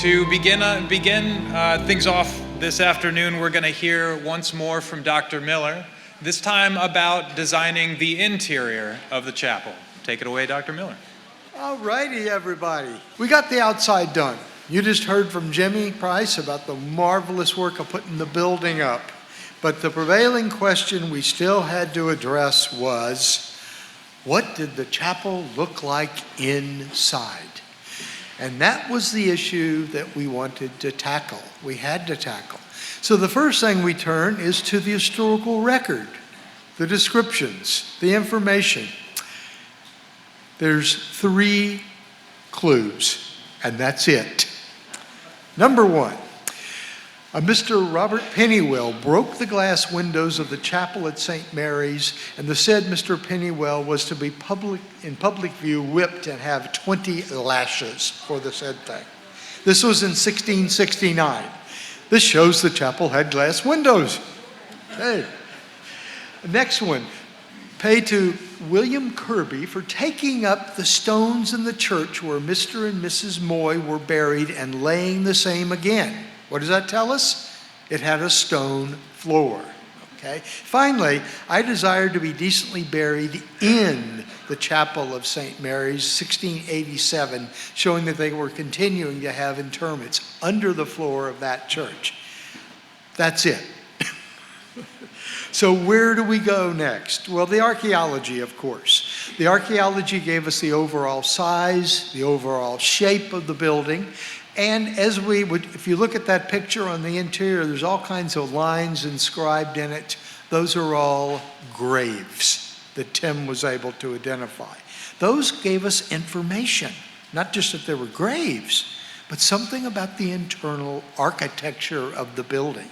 To begin things off this afternoon, we're going to hear once more from Dr. Miller, this time about designing the interior of the chapel. Take it away, Dr. Miller. All righty, everybody. We got the outside done. You just heard from Jimmy Price about the marvelous work of putting the building up. But the prevailing question we still had to address was, what did the chapel look like inside? And that was the issue that we wanted to tackle. We had to tackle. So the first thing we turn is to the historical record, the descriptions, the information. There's 3 clues, and that's it. Number 1, Mr. Robert Pennywell broke the glass windows of the chapel at St. Mary's, and the said Mr. Pennywell was to be in public view whipped and have 20 lashes for the said thing. This was in 1669. This shows the chapel had glass windows. Hey. Next one, pay to William Kirby for taking up the stones in the church where Mr. and Mrs. Moy were buried and laying the same again. What does that tell us? It had a stone floor. Okay. Finally, I desired to be decently buried in the chapel of St. Mary's, 1687, showing that they were continuing to have interments under the floor of that church. That's it. So where do we go next? Well, the archaeology, of course. The archaeology gave us the overall size, the overall shape of the building. And as if you look at that picture on the interior, there's all kinds of lines inscribed in it. Those are all graves that Tim was able to identify. Those gave us information, not just that there were graves, but something about the internal architecture of the building.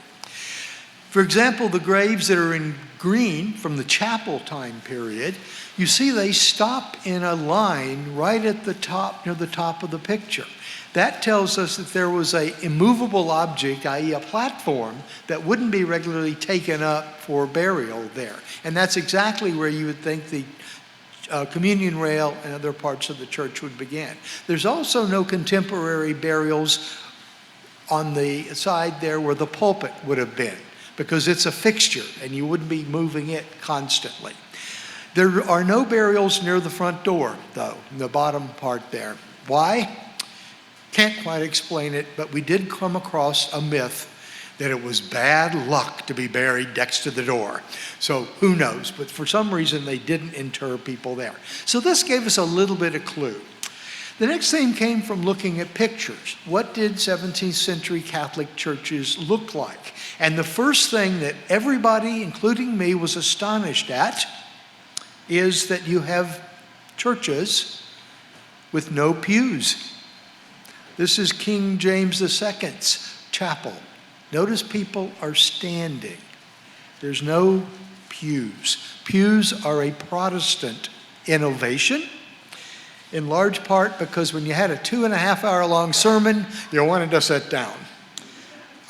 For example, the graves that are in green from the chapel time period, you see they stop in a line right at the top, near the top of the picture. That tells us that there was an immovable object, i.e. a platform, that wouldn't be regularly taken up for burial there. And that's exactly where you would think the communion rail and other parts of the church would begin. There's also no contemporary burials on the side there where the pulpit would have been, because it's a fixture and you wouldn't be moving it constantly. There are no burials near the front door, though, in the bottom part there. Why? Can't quite explain it, but we did come across a myth that it was bad luck to be buried next to the door. So who knows? But for some reason, they didn't inter people there. So this gave us a little bit of clue. The next thing came from looking at pictures. What did 17th century Catholic churches look like? And the first thing that everybody, including me, was astonished at is that you have churches with no pews. This is King James II's chapel. Notice people are standing. There's no pews. Pews are a Protestant innovation, in large part because when you had a 2.5-hour long sermon, you wanted to sit down.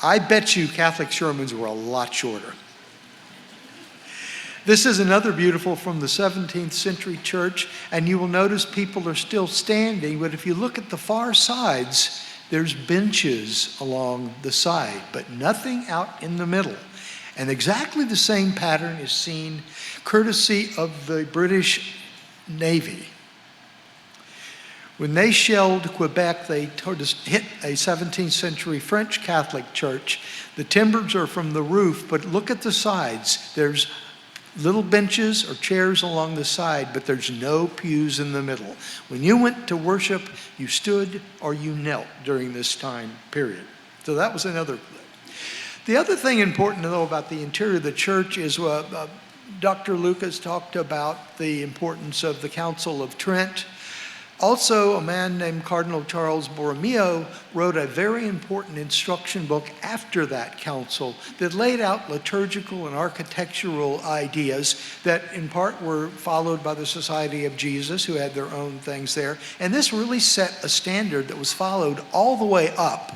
I bet you Catholic sermons were a lot shorter. This is another beautiful from the 17th century church, and you will notice people are still standing, but if you look at the far sides, there's benches along the side, but nothing out in the middle. And exactly the same pattern is seen courtesy of the British Navy. When they shelled Quebec, they hit a 17th century French Catholic church. The timbers are from the roof, but look at the sides. There's little benches or chairs along the side, but there's no pews in the middle. When you went to worship, you stood or you knelt during this time period. So that was another clue. The other thing important to know about the interior of the church is Dr. Lucas talked about the importance of the Council of Trent. Also, a man named Cardinal Charles Borromeo wrote a very important instruction book after that council that laid out liturgical and architectural ideas that in part were followed by the Society of Jesus, who had their own things there. And this really set a standard that was followed all the way up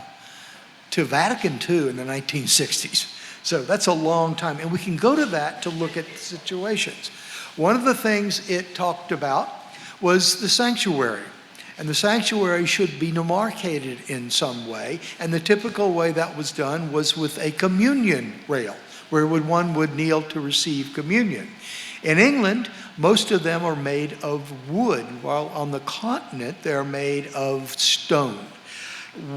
to Vatican II in the 1960s. So that's a long time. And we can go to that to look at situations. One of the things it talked about was the sanctuary. And the sanctuary should be demarcated in some way. And the typical way that was done was with a communion rail, where one would kneel to receive communion. In England, most of them are made of wood, while on the continent, they're made of stone.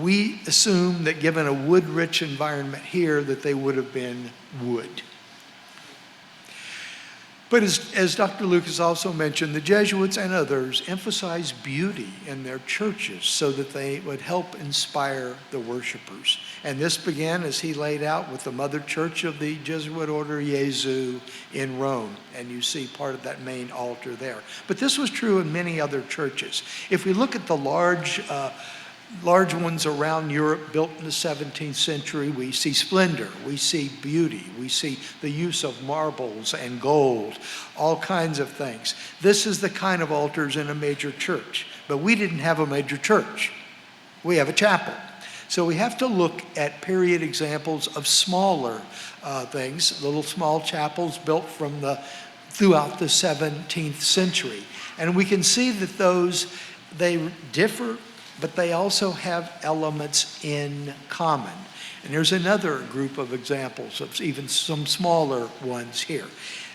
We assume that given a wood-rich environment here, that they would have been wood. But as Dr. Lucas also mentioned, the Jesuits and others emphasized beauty in their churches so that they would help inspire the worshipers. And this began, as he laid out, with the mother church of the Jesuit Order Jesu in Rome. And you see part of that main altar there. But this was true in many other churches. If we look at the large ones around Europe built in the 17th century, we see splendor, we see beauty, we see the use of marbles and gold, all kinds of things. This is the kind of altars in a major church. But we didn't have a major church. We have a chapel. So we have to look at period examples of smaller things, little small chapels built throughout the 17th century. And we can see that they differ, but they also have elements in common. And there's another group of examples of even some smaller ones here.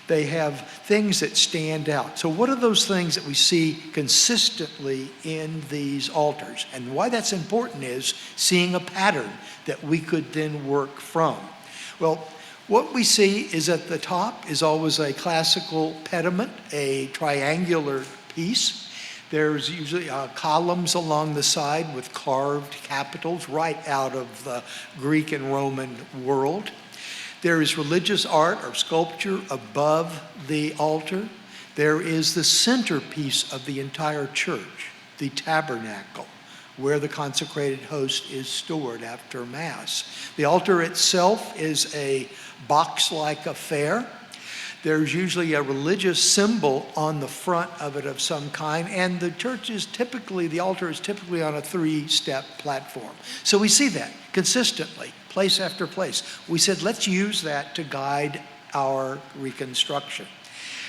They have things that stand out. So what are those things that we see consistently in these altars? And why that's important is seeing a pattern that we could then work from. Well, what we see is at the top is always a classical pediment, a triangular piece. There's usually columns along the side with carved capitals right out of the Greek and Roman world. There is religious art or sculpture above the altar. There is the centerpiece of the entire church, the tabernacle, where the consecrated host is stored after Mass. The altar itself is a box-like affair. There's usually a religious symbol on the front of it of some kind, and the altar is typically on a 3-step platform. So we see that consistently, place after place. We said, let's use that to guide our reconstruction.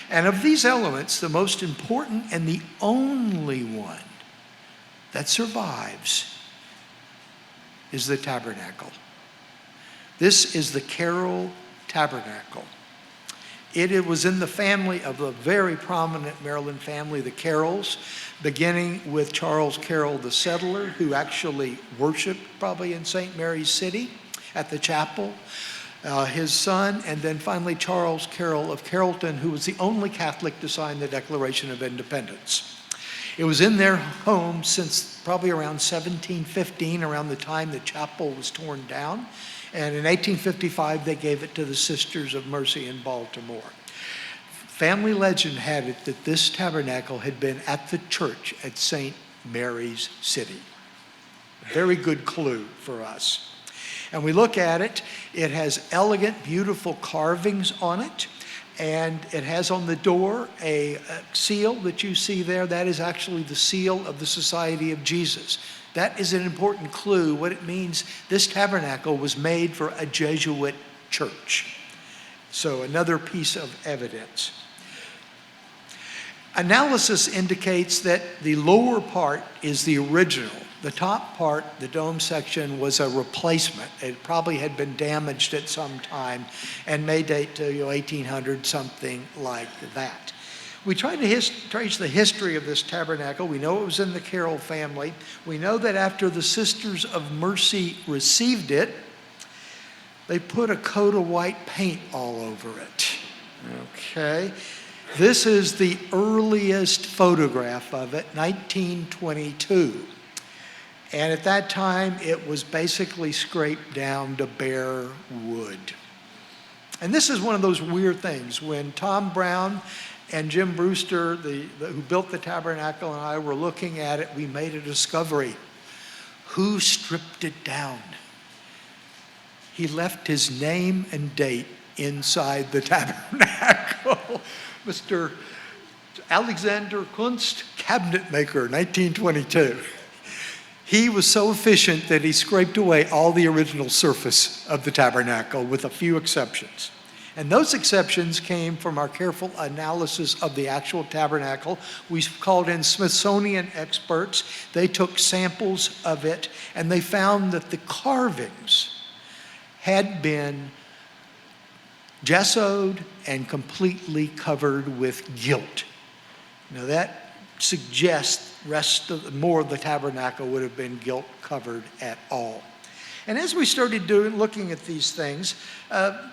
And of these elements, the most important and the only one that survives is the tabernacle. This is the Carroll tabernacle. It was in the family of a very prominent Maryland family, the Carrolls, beginning with Charles Carroll the settler, who actually worshiped probably in St. Mary's City at the chapel, his son, and then finally Charles Carroll of Carrollton, who was the only Catholic to sign the Declaration of Independence. It was in their home since probably around 1715, around the time the chapel was torn down. And in 1855, they gave it to the Sisters of Mercy in Baltimore. Family legend had it that this tabernacle had been at the church at St. Mary's City. A very good clue for us. And we look at it, it has elegant, beautiful carvings on it. And it has on the door a seal that you see there. That is actually the seal of the Society of Jesus. That is an important clue. What it means, this tabernacle was made for a Jesuit church. So another piece of evidence. Analysis indicates that the lower part is the original. The top part, the dome section, was a replacement. It probably had been damaged at some time and may date to 1800, something like that. We tried to trace the history of this tabernacle. We know it was in the Carroll family. We know that after the Sisters of Mercy received it, they put a coat of white paint all over it. Okay. This is the earliest photograph of it, 1922. And at that time, it was basically scraped down to bare wood. And this is one of those weird things. When Tom Brown and Jim Brewster, who built the tabernacle, and I were looking at it, we made a discovery. Who stripped it down? He left his name and date inside the tabernacle. Mr. Alexander Kunst, cabinet maker, 1922. He was so efficient that he scraped away all the original surface of the tabernacle with a few exceptions. And those exceptions came from our careful analysis of the actual tabernacle. We called in Smithsonian experts. They took samples of it, and they found that the carvings had been gessoed and completely covered with gilt. Now that suggests more of the tabernacle would have been gilt covered at all. And as we started looking at these things,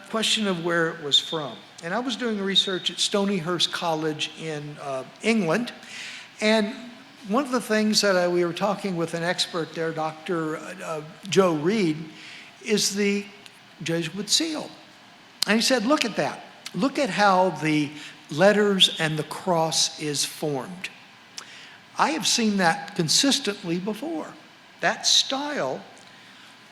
question of where it was from. And I was doing research at Stonyhurst College in England, and one of the things that we were talking with an expert there, Dr. Joe Reed, is the Jesuit seal. And he said, look at that. Look at how the letters and the cross is formed. I have seen that consistently before. That style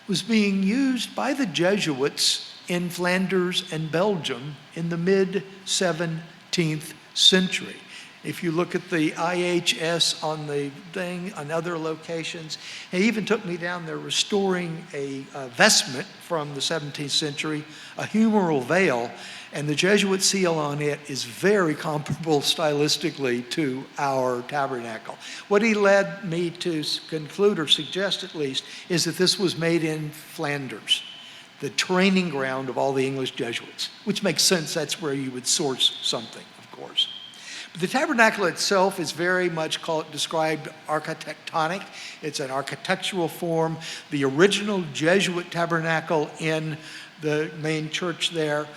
was being used by the Jesuits in Flanders and Belgium in the mid-17th century. If you look at the IHS on the thing, on other locations, he even took me down there restoring a vestment from the 17th century, a humeral veil, and the Jesuit seal on it is very comparable stylistically to our tabernacle. What he led me to conclude, or suggest at least, is that this was made in Flanders, the training ground of all the English Jesuits, which makes sense. That's where you would source something, of course. The tabernacle itself is very much described architectonic. It's an architectural form. The original Jesuit tabernacle in the main church there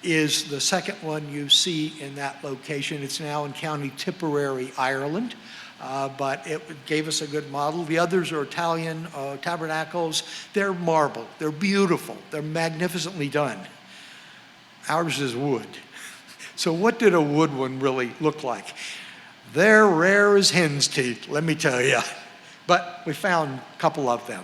is the second one you see in that location. It's now in County Tipperary, Ireland, but it gave us a good model. The others are Italian tabernacles. They're marble. They're beautiful. They're magnificently done. Ours is wood. So what did a wood one really look like? They're rare as hen's teeth, let me tell you. But we found a couple of them.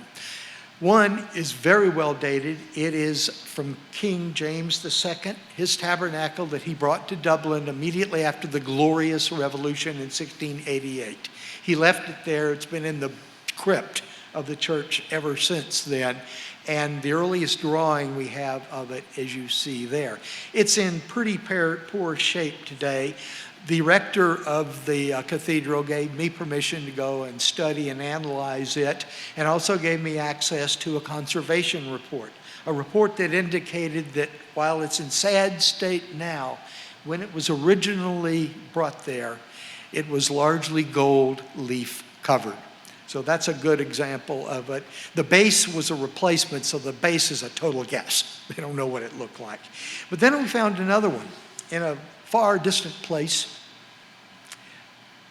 One is very well dated. It is from King James II, his tabernacle that he brought to Dublin immediately after the Glorious Revolution in 1688. He left it there. It's been in the crypt of the church ever since then. And the earliest drawing we have of it, as you see there. It's in pretty poor shape today. The rector of the cathedral gave me permission to go and study and analyze it, and also gave me access to a conservation report, a report that indicated that while it's in sad state now, when it was originally brought there, it was largely gold leaf covered. So that's a good example of it. The base was a replacement, so the base is a total guess. They don't know what it looked like. But then we found another one in a far distant place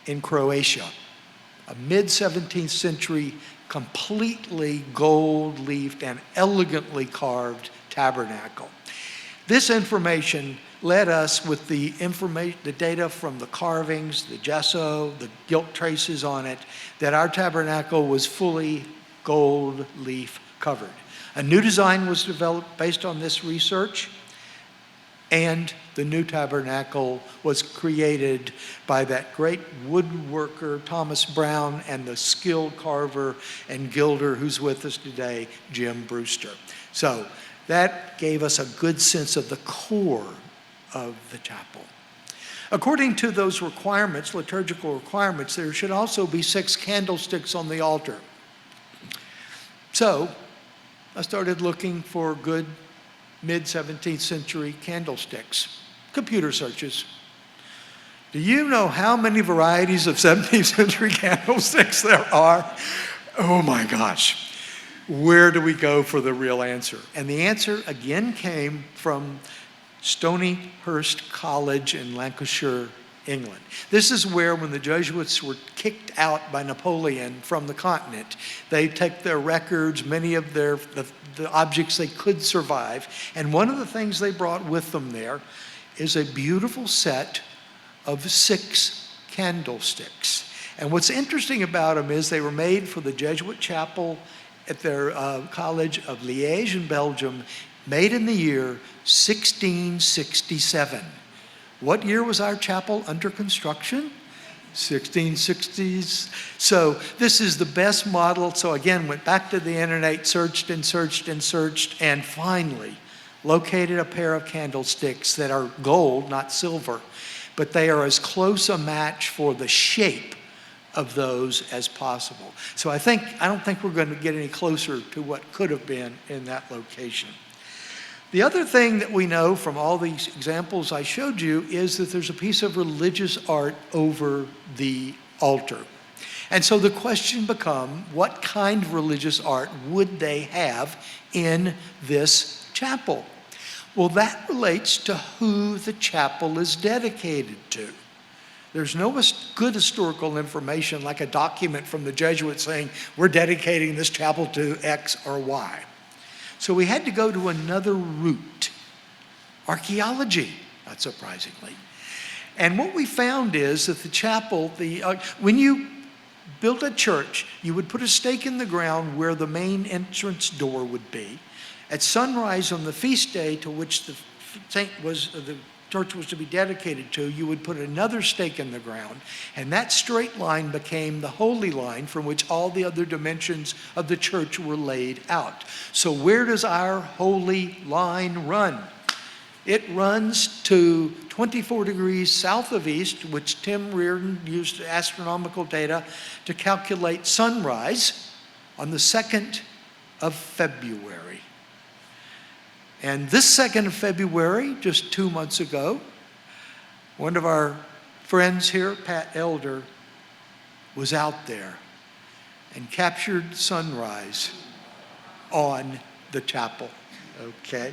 in Croatia, a mid-17th century, completely gold-leafed and elegantly carved tabernacle. This information led us with the data from the carvings, the gesso, the gilt traces on it, that our tabernacle was fully gold leaf covered. A new design was developed based on this research, and the new tabernacle was created by that great woodworker, Thomas Brown, and the skilled carver and gilder who's with us today, Jim Brewster. So that gave us a good sense of the core of the chapel. According to those requirements, liturgical requirements, there should also be 6 candlesticks on the altar. So I started looking for good mid-17th century candlesticks. Computer searches. Do you know how many varieties of 17th century candlesticks there are? Oh my gosh. Where do we go for the real answer? And the answer again came from Stonyhurst College in Lancashire, England. This is where, when the Jesuits were kicked out by Napoleon from the continent, they take their records, many of the objects they could survive, and one of the things they brought with them there is a beautiful set of 6 candlesticks. And what's interesting about them is they were made for the Jesuit chapel at their College of Liège in Belgium, made in the year 1667. What year was our chapel under construction? 1660s. So this is the best model. So again, went back to the internet, searched and searched and searched, and finally located a pair of candlesticks that are gold, not silver, but they are as close a match for the shape of those as possible. So I don't think we're going to get any closer to what could have been in that location. The other thing that we know from all these examples I showed you is that there's a piece of religious art over the altar. And so the question becomes, what kind of religious art would they have in this chapel? Well, that relates to who the chapel is dedicated to. There's no good historical information like a document from the Jesuits saying, we're dedicating this chapel to X or Y. So we had to go to another route, archaeology, not surprisingly. And what we found is that the chapel, when you built a church, you would put a stake in the ground where the main entrance door would be. At sunrise on the feast day to which the church was to be dedicated to, you would put another stake in the ground, and that straight line became the holy line from which all the other dimensions of the church were laid out. So where does our holy line run? It runs to 24 degrees south of east, which Tim Riordan used astronomical data to calculate sunrise on the 2nd of February. And this 2nd of February, just 2 months ago, one of our friends here, Pat Elder, was out there and captured sunrise on the chapel, okay?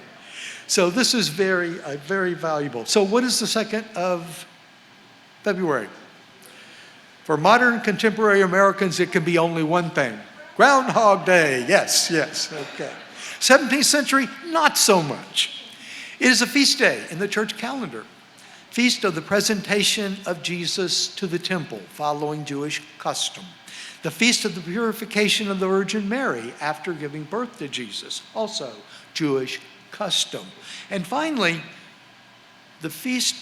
So this is very valuable. So what is the 2nd of February? For modern contemporary Americans, it can be only one thing. Groundhog Day, yes, okay. 17th century, not so much. It is a feast day in the church calendar. Feast of the presentation of Jesus to the temple, following Jewish custom. The feast of the purification of the Virgin Mary after giving birth to Jesus, also Jewish custom. And finally, the feast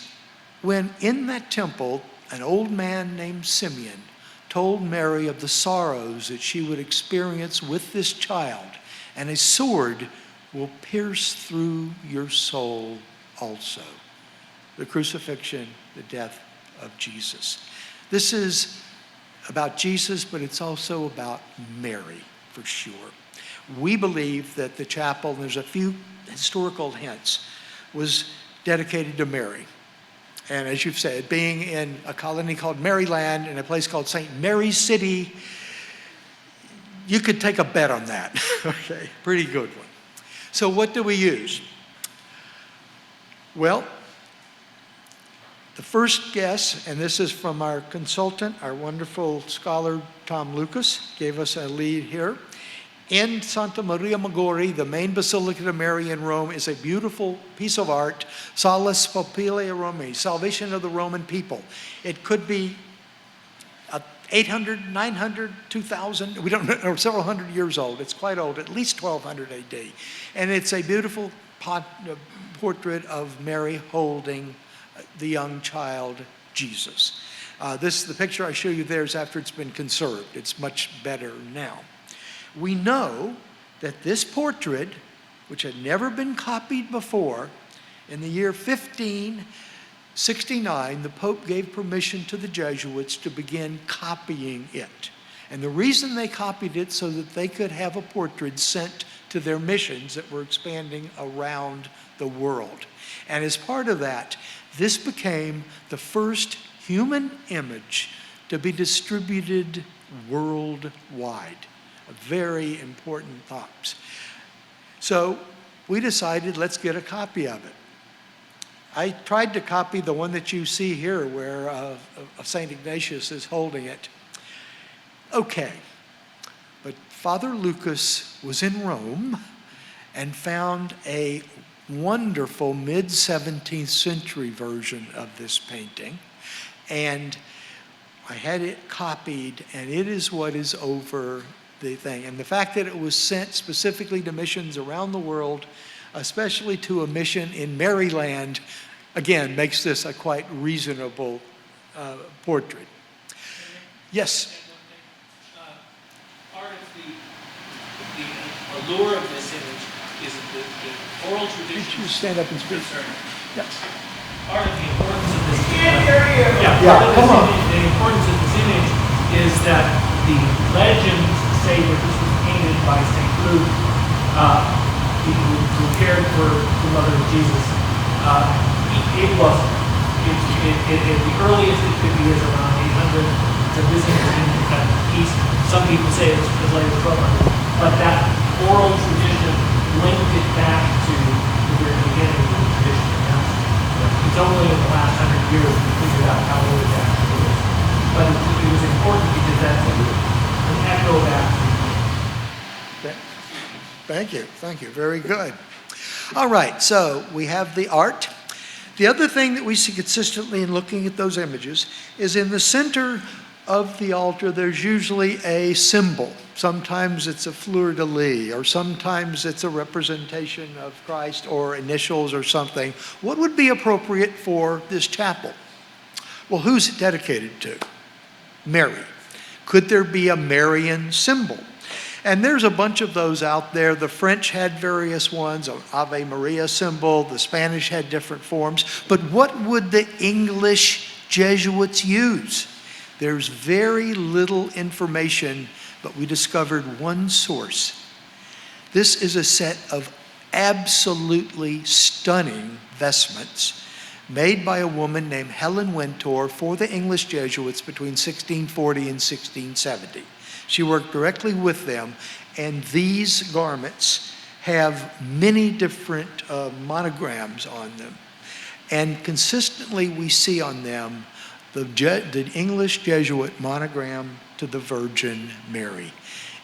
when in that temple, an old man named Simeon told Mary of the sorrows that she would experience with this child, and a sword will pierce through your soul also. The crucifixion, the death of Jesus. This is about Jesus, but it's also about Mary, for sure. We believe that the chapel, and there's a few historical hints, was dedicated to Mary. And as you've said, being in a colony called Maryland and a place called St. Mary's City, you could take a bet on that. Okay, pretty good one. So what do we use? Well, the first guess, and this is from our consultant, our wonderful scholar, Tom Lucas, gave us a lead here. In Santa Maria Maggiore, the main Basilica of Mary in Rome, is a beautiful piece of art, Salus Populi Romae, salvation of the Roman people. It could be 800, 900, 2000, we don't know, or several hundred years old. It's quite old, at least 1200 AD. And it's a beautiful portrait of Mary holding the young child, Jesus. The picture I show you there is after it's been conserved. It's much better now. We know that this portrait, which had never been copied before, in the year 1569, the Pope gave permission to the Jesuits to begin copying it. And the reason they copied it so that they could have a portrait sent to their missions that were expanding around the world. And as part of that, this became the first human image to be distributed worldwide. A very important thought. So we decided, let's get a copy of it. I tried to copy the one that you see here where St. Ignatius is holding it. Okay, but Father Lucas was in Rome and found a wonderful mid-17th century version of this painting. And I had it copied, and it is what is over the thing. And the fact that it was sent specifically to missions around the world, especially to a mission in Maryland, again, makes this a quite reasonable portrait. Yes? Part of the allure of this image is that the oral tradition. Could you stand up and speak? Yeah. Part of the importance of this. Yeah, come on. The importance of this image is that the legends say that this was painted by St. Luke, who cared for the mother of Jesus. It wasn't. The earliest it could be is around 800. It's a Byzantine piece. Some people say it's as late as 1200. But that oral tradition linked it back to the very beginning of the tradition. It's only in the last 100 years we figured out how old it actually is. But it was important because that's an echo back. Thank you, very good. All right, so we have the art. The other thing that we see consistently in looking at those images is in the center of the altar, there's usually a symbol. Sometimes it's a fleur-de-lis, or sometimes it's a representation of Christ or initials or something. What would be appropriate for this chapel? Well, who's it dedicated to? Mary. Could there be a Marian symbol? And there's a bunch of those out there. The French had various ones, an Ave Maria symbol. The Spanish had different forms. But what would the English Jesuits use? There's very little information, but we discovered one source. This is a set of absolutely stunning vestments made by a woman named Helen Wintour for the English Jesuits between 1640 and 1670. She worked directly with them, and these garments have many different monograms on them. And consistently we see on them the English Jesuit monogram to the Virgin Mary.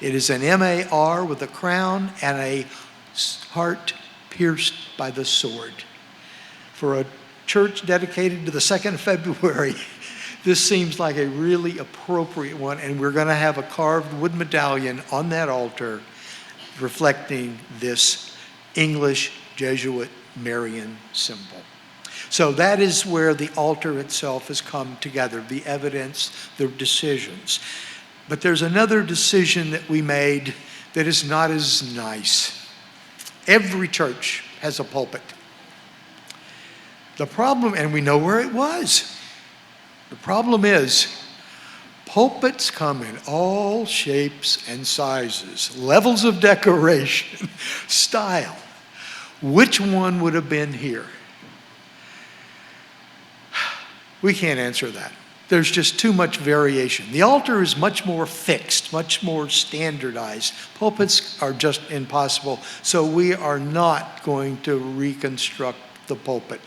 It is an M-A-R with a crown and a heart pierced by the sword. For a church dedicated to the 2nd of February, this seems like a really appropriate one, and we're going to have a carved wood medallion on that altar reflecting this English Jesuit Marian symbol. So that is where the altar itself has come together, the evidence, the decisions. But there's another decision that we made that is not as nice. Every church has a pulpit. The problem, and we know where it was. The problem is, pulpits come in all shapes and sizes, levels of decoration, style. Which one would have been here? We can't answer that. There's just too much variation. The altar is much more fixed, much more standardized. Pulpits are just impossible, so we are not going to reconstruct the pulpit.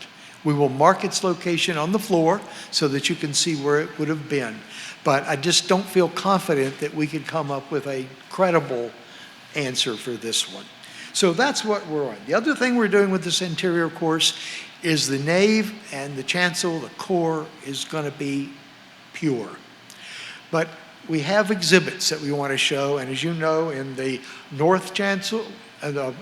We will mark its location on the floor so that you can see where it would have been. But I just don't feel confident that we could come up with a credible answer for this one. So that's what we're on. The other thing we're doing with this interior course is the nave and the chancel, the core is going to be pure. But we have exhibits that we want to show, and as you know, in the north chancel, the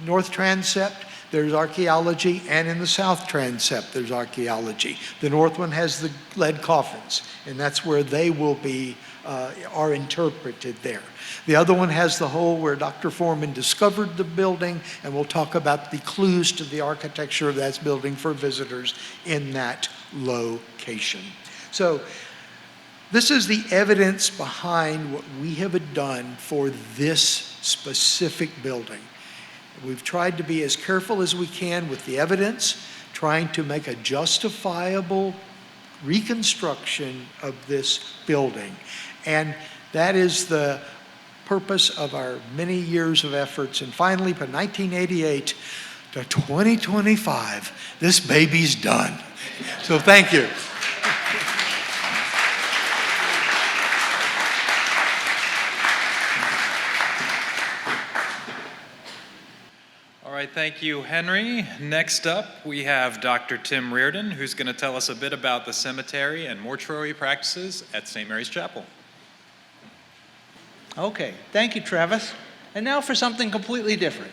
north transept, there's archaeology, and in the south transept, there's archaeology. The north one has the lead coffins, and that's where they will be, are interpreted there. The other one has the hole where Dr. Foreman discovered the building, and we'll talk about the clues to the architecture of that building for visitors in that location. So this is the evidence behind what we have done for this specific building. We've tried to be as careful as we can with the evidence, trying to make a justifiable reconstruction of this building. And that is the purpose of our many years of efforts. And finally, from 1988 to 2025, this baby's done. So thank you. All right, thank you, Henry. Next up, we have Dr. Tim Riordan, who's going to tell us a bit about the cemetery and mortuary practices at St. Mary's Chapel. Okay, thank you, Travis. And now for something completely different.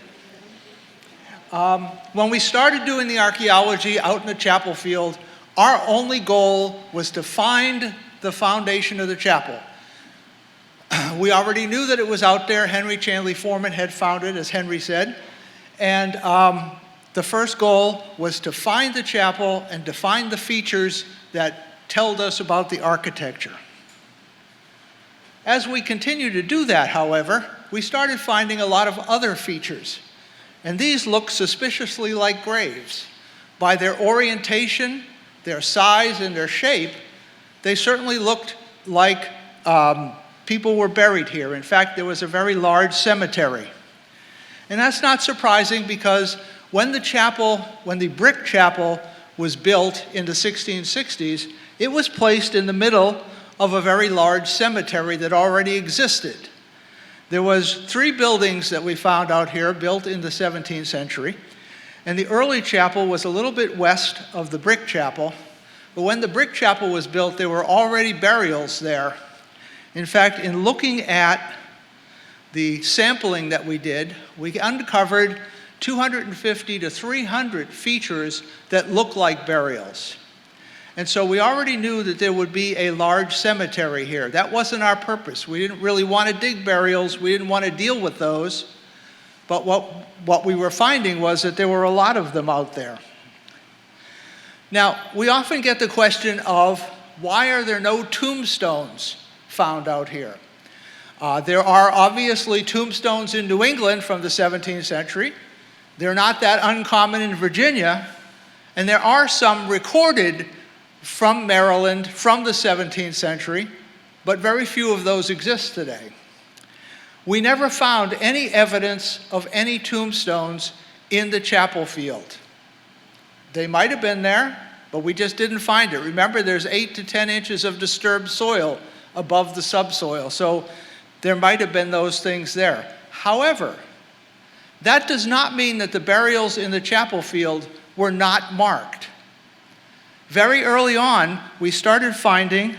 When we started doing the archaeology out in the chapel field, our only goal was to find the foundation of the chapel. We already knew that it was out there. Henry Chanley Foreman had found it, as Henry said. And the first goal was to find the chapel and define the features that told us about the architecture. As we continued to do that, however, we started finding a lot of other features. And these look suspiciously like graves. By their orientation, their size, and their shape, they certainly looked like people were buried here. In fact, there was a very large cemetery. And that's not surprising because when the brick chapel was built in the 1660s, it was placed in the middle of a very large cemetery that already existed. There was 3 buildings that we found out here built in the 17th century, and the early chapel was a little bit west of the brick chapel, but when the brick chapel was built, there were already burials there. In fact, in looking at the sampling that we did, we uncovered 250 to 300 features that look like burials. And so we already knew that there would be a large cemetery here. That wasn't our purpose. We didn't really want to dig burials. We didn't want to deal with those. But what we were finding was that there were a lot of them out there. Now, we often get the question of, why are there no tombstones found out here? There are obviously tombstones in New England from the 17th century. They're not that uncommon in Virginia. And there are some recorded from Maryland from the 17th century, but very few of those exist today. We never found any evidence of any tombstones in the chapel field. They might have been there, but we just didn't find it. Remember, there's 8 to 10 inches of disturbed soil above the subsoil, so there might have been those things there. However, that does not mean that the burials in the chapel field were not marked. Very early on, we started finding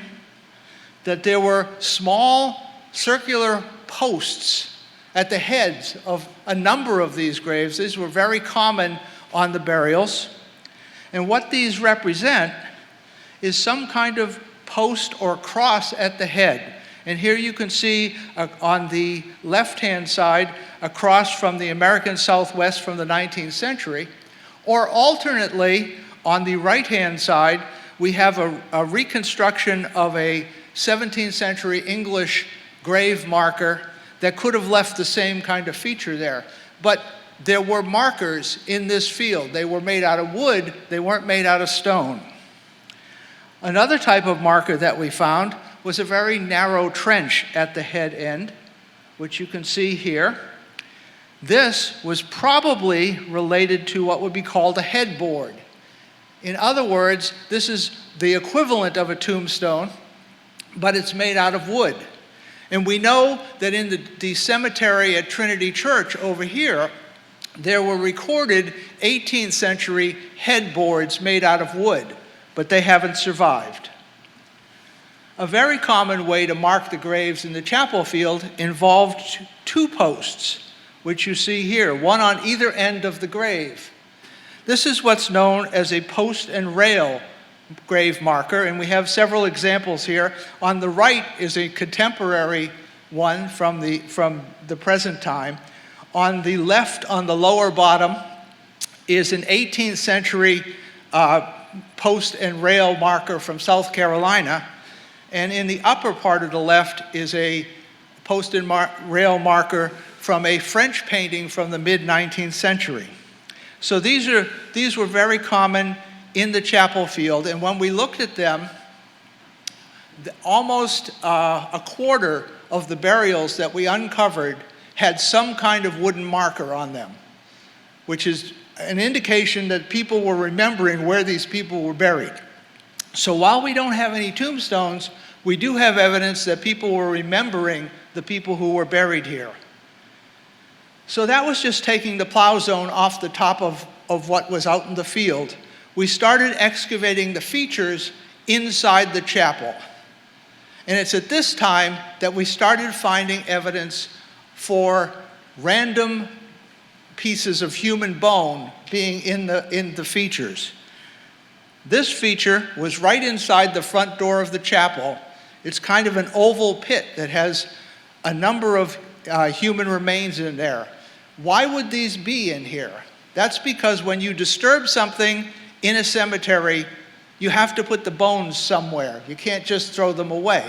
that there were small circular posts at the heads of a number of these graves. These were very common on the burials. And what these represent is some kind of post or cross at the head. And here you can see on the left-hand side a cross from the American Southwest from the 19th century, or alternately, on the right-hand side, we have a reconstruction of a 17th century English grave marker that could have left the same kind of feature there. But there were markers in this field. They were made out of wood, they weren't made out of stone. Another type of marker that we found was a very narrow trench at the head end, which you can see here. This was probably related to what would be called a headboard. In other words, this is the equivalent of a tombstone, but it's made out of wood. And we know that in the cemetery at Trinity Church over here, there were recorded 18th century headboards made out of wood, but they haven't survived. A very common way to mark the graves in the chapel field involved 2 posts, which you see here, one on either end of the grave. This is what's known as a post and rail grave marker, and we have several examples here. On the right is a contemporary one from the present time. On the left, on the lower bottom, is an 18th century post and rail marker from South Carolina. And in the upper part of the left is a post and rail marker from a French painting from the mid-19th century. So these were very common in the chapel field, and when we looked at them, almost a quarter of the burials that we uncovered had some kind of wooden marker on them, which is an indication that people were remembering where these people were buried. So while we don't have any tombstones, we do have evidence that people were remembering the people who were buried here. So that was just taking the plow zone off the top of what was out in the field. We started excavating the features inside the chapel. And it's at this time that we started finding evidence for random pieces of human bone being in the features. This feature was right inside the front door of the chapel. It's kind of an oval pit that has a number of human remains in there. Why would these be in here? That's because when you disturb something in a cemetery, you have to put the bones somewhere. You can't just throw them away.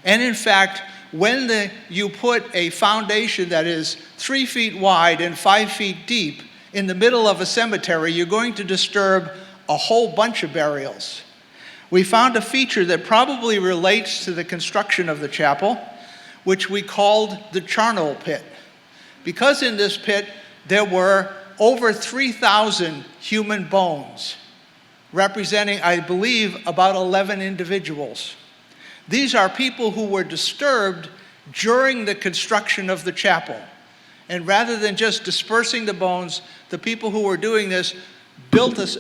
And in fact, when you put a foundation that is 3 feet wide and 5 feet deep in the middle of a cemetery, you're going to disturb a whole bunch of burials. We found a feature that probably relates to the construction of the chapel, which we called the charnel pit. Because in this pit, there were over 3,000 human bones, representing, I believe, about 11 individuals. These are people who were disturbed during the construction of the chapel. And rather than just dispersing the bones, the people who were doing this built a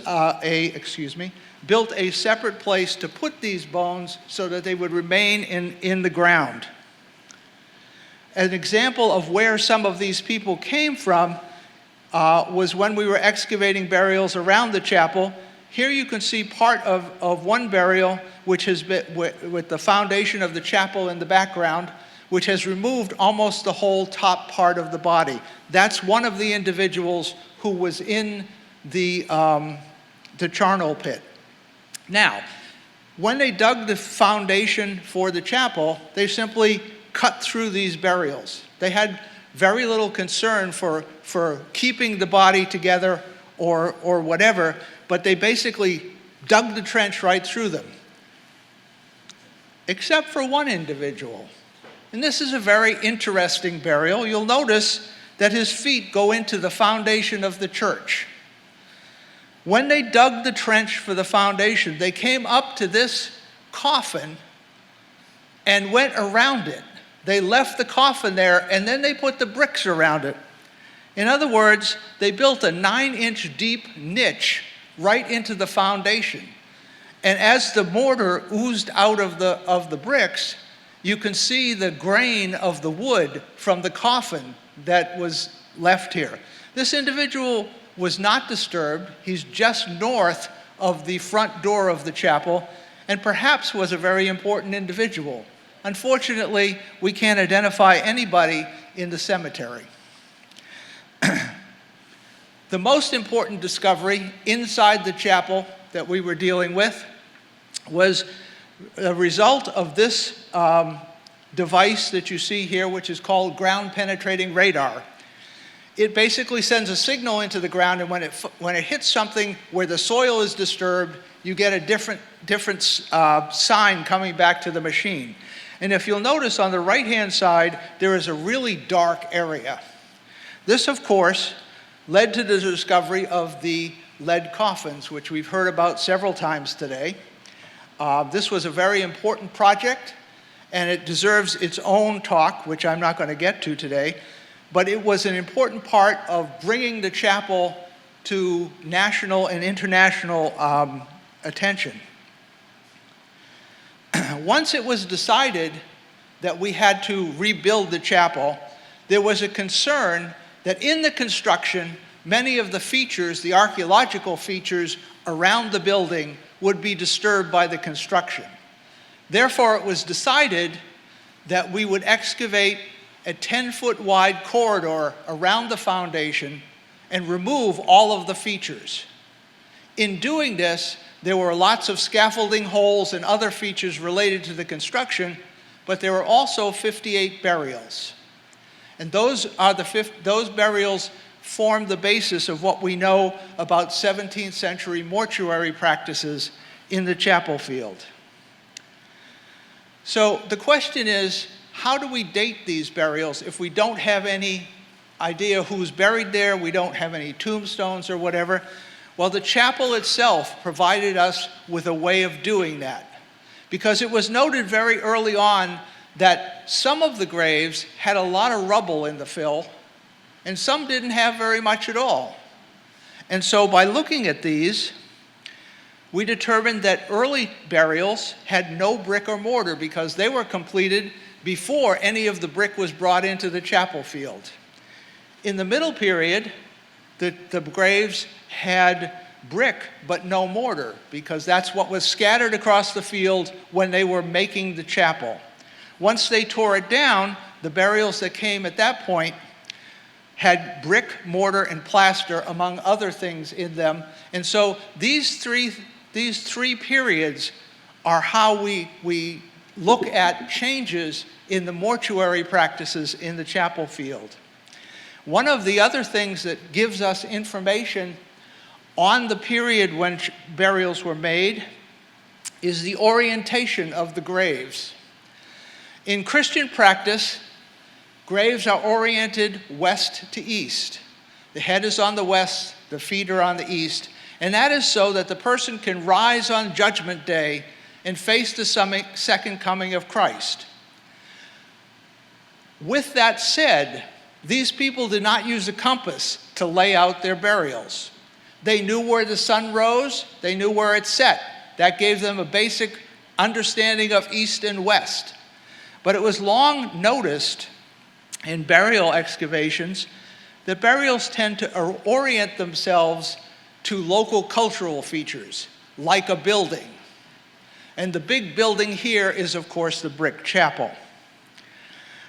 separate place to put these bones so that they would remain in the ground. An example of where some of these people came from was when we were excavating burials around the chapel. Here you can see part of one burial, which has been with the foundation of the chapel in the background, which has removed almost the whole top part of the body. That's one of the individuals who was in the charnel pit. Now, when they dug the foundation for the chapel, they simply cut through these burials. They had very little concern for keeping the body together or whatever, but they basically dug the trench right through them, except for one individual. And this is a very interesting burial. You'll notice that his feet go into the foundation of the church. When they dug the trench for the foundation, they came up to this coffin and went around it. They left the coffin there, and then they put the bricks around it. In other words, they built a 9-inch deep niche right into the foundation. And as the mortar oozed out of the bricks, you can see the grain of the wood from the coffin that was left here. This individual was not disturbed. He's just north of the front door of the chapel, and perhaps was a very important individual. Unfortunately, we can't identify anybody in the cemetery. The most important discovery inside the chapel that we were dealing with was a result of this device that you see here, which is called ground-penetrating radar. It basically sends a signal into the ground, and when it hits something where the soil is disturbed, you get a different sign coming back to the machine. And if you'll notice on the right-hand side, there is a really dark area. This, of course, led to the discovery of the lead coffins, which we've heard about several times today. This was a very important project, and it deserves its own talk, which I'm not going to get to today. But it was an important part of bringing the chapel to national and international attention. Once it was decided that we had to rebuild the chapel, there was a concern that in the construction, many of the features, the archaeological features around the building, would be disturbed by the construction. Therefore, it was decided that we would excavate a 10-foot wide corridor around the foundation and remove all of the features. In doing this, there were lots of scaffolding holes and other features related to the construction, but there were also 58 burials. And those burials form the basis of what we know about 17th century mortuary practices in the chapel field. So the question is, how do we date these burials if we don't have any idea who's buried there, we don't have any tombstones or whatever? Well, the chapel itself provided us with a way of doing that, because it was noted very early on that some of the graves had a lot of rubble in the fill, and some didn't have very much at all. And so by looking at these, we determined that early burials had no brick or mortar because they were completed before any of the brick was brought into the chapel field. In the middle period, the graves had brick but no mortar, because that's what was scattered across the field when they were making the chapel. Once they tore it down, the burials that came at that point had brick, mortar, and plaster, among other things in them. And so these three periods are how we look at changes in the mortuary practices in the chapel field. One of the other things that gives us information on the period when burials were made is the orientation of the graves. In Christian practice, graves are oriented west to east. The head is on the west, the feet are on the east, and that is so that the person can rise on Judgment Day and face the second coming of Christ. With that said, these people did not use a compass to lay out their burials. They knew where the sun rose, they knew where it set. That gave them a basic understanding of east and west. But it was long noticed in burial excavations that burials tend to orient themselves to local cultural features, like a building. And the big building here is, of course, the brick chapel.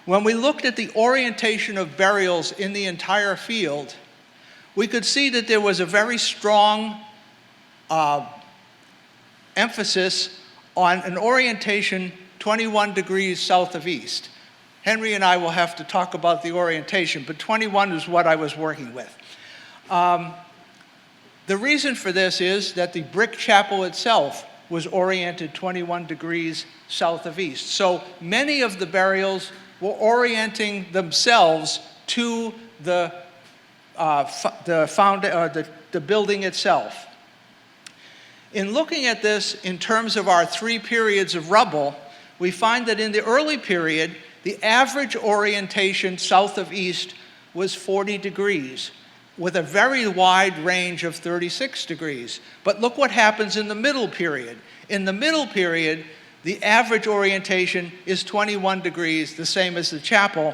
When we looked at the orientation of burials in the entire field, we could see that there was a very strong emphasis on an orientation 21 degrees south of east. Henry and I will have to talk about the orientation, but 21 is what I was working with. The reason for this is that the brick chapel itself was oriented 21 degrees south of east. So many of the burials were orienting themselves to the building itself. In looking at this in terms of our three periods of rubble, we find that in the early period, the average orientation south of east was 40 degrees, with a very wide range of 36 degrees. But look what happens in the middle period. In the middle period, the average orientation is 21 degrees, the same as the chapel,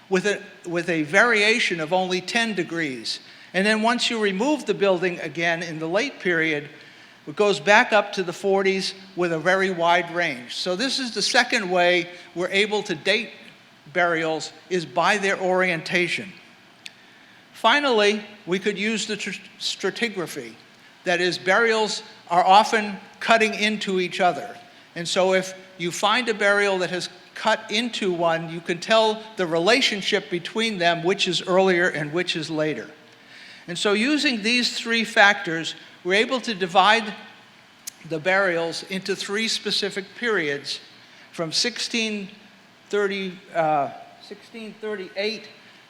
with a variation of only 10 degrees. And then once you remove the building again in the late period, it goes back up to the 40s with a very wide range. So this is the second way we're able to date burials, is by their orientation. Finally, we could use the stratigraphy. That is, burials are often cutting into each other. And so if you find a burial that has cut into one, you can tell the relationship between them, which is earlier and which is later. And so using these three factors, we're able to divide the burials into three specific periods from 1638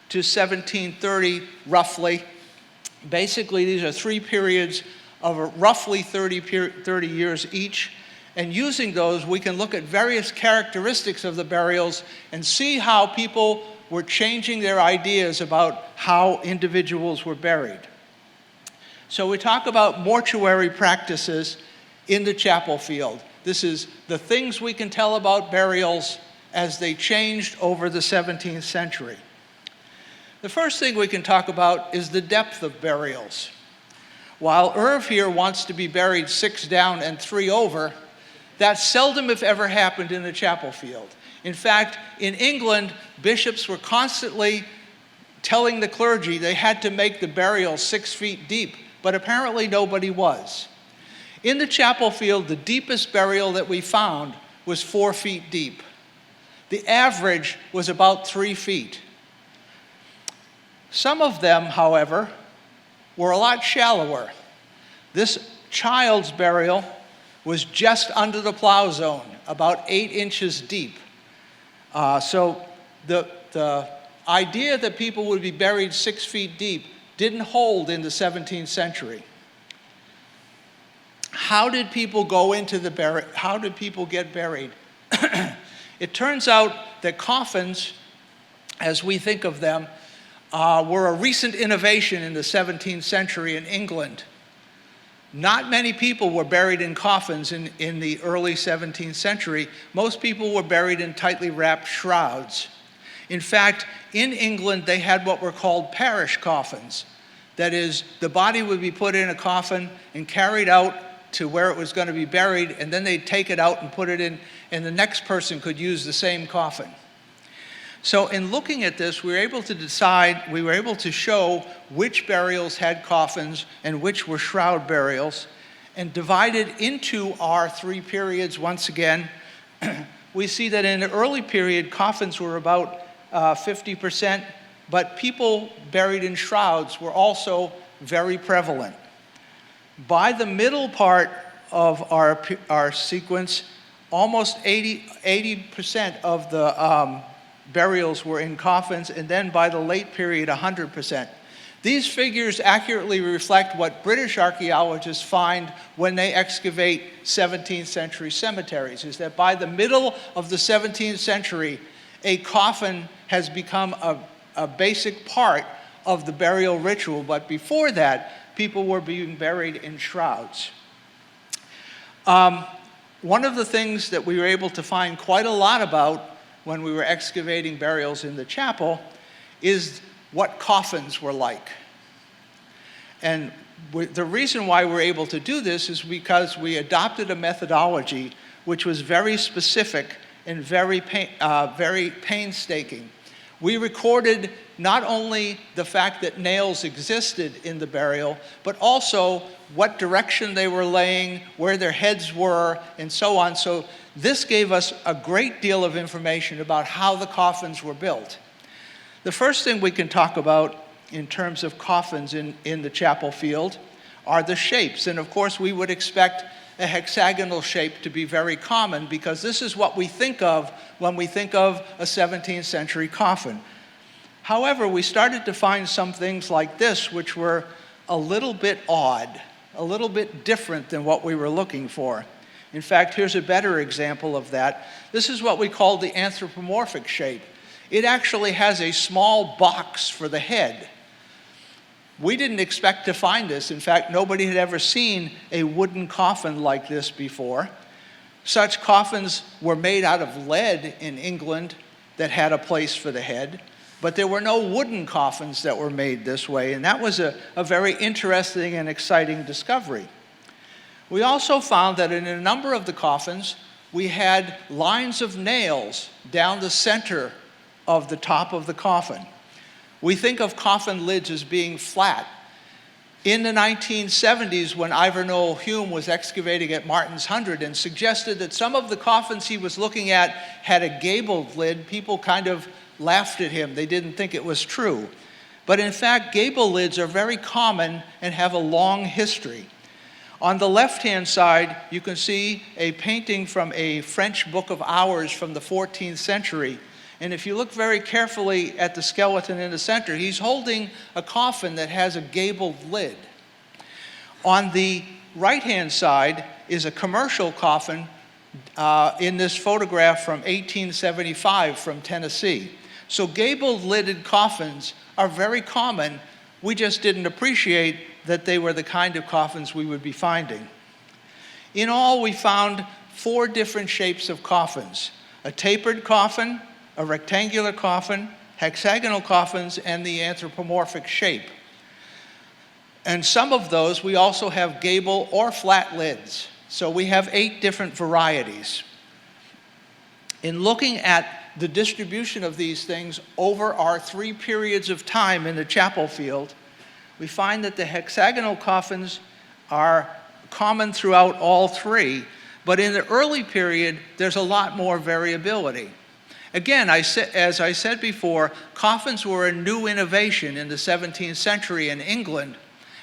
to 1730, roughly. Basically, these are three periods of roughly 30 years each. And using those, we can look at various characteristics of the burials and see how people were changing their ideas about how individuals were buried. So we talk about mortuary practices in the chapel field. This is the things we can tell about burials as they changed over the 17th century. The first thing we can talk about is the depth of burials. While Irv here wants to be buried 6 down and 3 over, that seldom if ever happened in the chapel field. In fact, in England, bishops were constantly telling the clergy they had to make the burial 6 feet deep, but apparently nobody was. In the chapel field, the deepest burial that we found was 4 feet deep. The average was about 3 feet. Some of them, however, were a lot shallower. This child's burial was just under the plow zone, about 8 inches deep. So the idea that people would be buried 6 feet deep didn't hold in the 17th century. How did people how did people get buried? It turns out that coffins, as we think of them, were a recent innovation in the 17th century in England. Not many people were buried in coffins in the early 17th century. Most people were buried in tightly wrapped shrouds. In fact, in England, they had what were called parish coffins. That is, the body would be put in a coffin and carried out to where it was going to be buried, and then they'd take it out and put it in, and the next person could use the same coffin. So in looking at this, we were able to show which burials had coffins and which were shroud burials, and divided into our three periods once again. We see that in the early period, coffins were about 50%, but people buried in shrouds were also very prevalent. By the middle part of our sequence, almost 80% of the burials were in coffins, and then by the late period, 100%. These figures accurately reflect what British archaeologists find when they excavate 17th century cemeteries, is that by the middle of the 17th century, a coffin has become a basic part of the burial ritual, but before that, people were being buried in shrouds. One of the things that we were able to find quite a lot about when we were excavating burials in the chapel is what coffins were like. And the reason why we're able to do this is because we adopted a methodology which was very specific and very painstaking. We recorded not only the fact that nails existed in the burial, but also what direction they were laying, where their heads were, and so on. So this gave us a great deal of information about how the coffins were built. The first thing we can talk about in terms of coffins in the chapel field are the shapes. And of course, we would expect a hexagonal shape to be very common, because this is what we think of when we think of a 17th century coffin. However, we started to find some things like this which were a little bit odd, a little bit different than what we were looking for. In fact, here's a better example of that. This is what we call the anthropomorphic shape. It actually has a small box for the head. We didn't expect to find this. In fact, nobody had ever seen a wooden coffin like this before. Such coffins were made out of lead in England that had a place for the head, but there were no wooden coffins that were made this way, and that was a very interesting and exciting discovery. We also found that in a number of the coffins, we had lines of nails down the center of the top of the coffin. We think of coffin lids as being flat. In the 1970s, when Ivor Noel Hume was excavating at Martin's Hundred and suggested that some of the coffins he was looking at had a gabled lid, people kind of laughed at him. They didn't think it was true. But in fact, gable lids are very common and have a long history. On the left-hand side, you can see a painting from a French book of hours from the 14th century. And if you look very carefully at the skeleton in the center, he's holding a coffin that has a gabled lid. On the right-hand side is a commercial coffin in this photograph from 1875 from Tennessee. So gabled-lidded coffins are very common. We just didn't appreciate that they were the kind of coffins we would be finding. In all, we found 4 different shapes of coffins: a tapered coffin, a rectangular coffin, hexagonal coffins, and the anthropomorphic shape. And some of those, we also have gable or flat lids. So we have 8 different varieties. In looking at the distribution of these things over our 3 periods of time in the chapel field, we find that the hexagonal coffins are common throughout all 3, but in the early period, there's a lot more variability. Again, as I said before, coffins were a new innovation in the 17th century in England,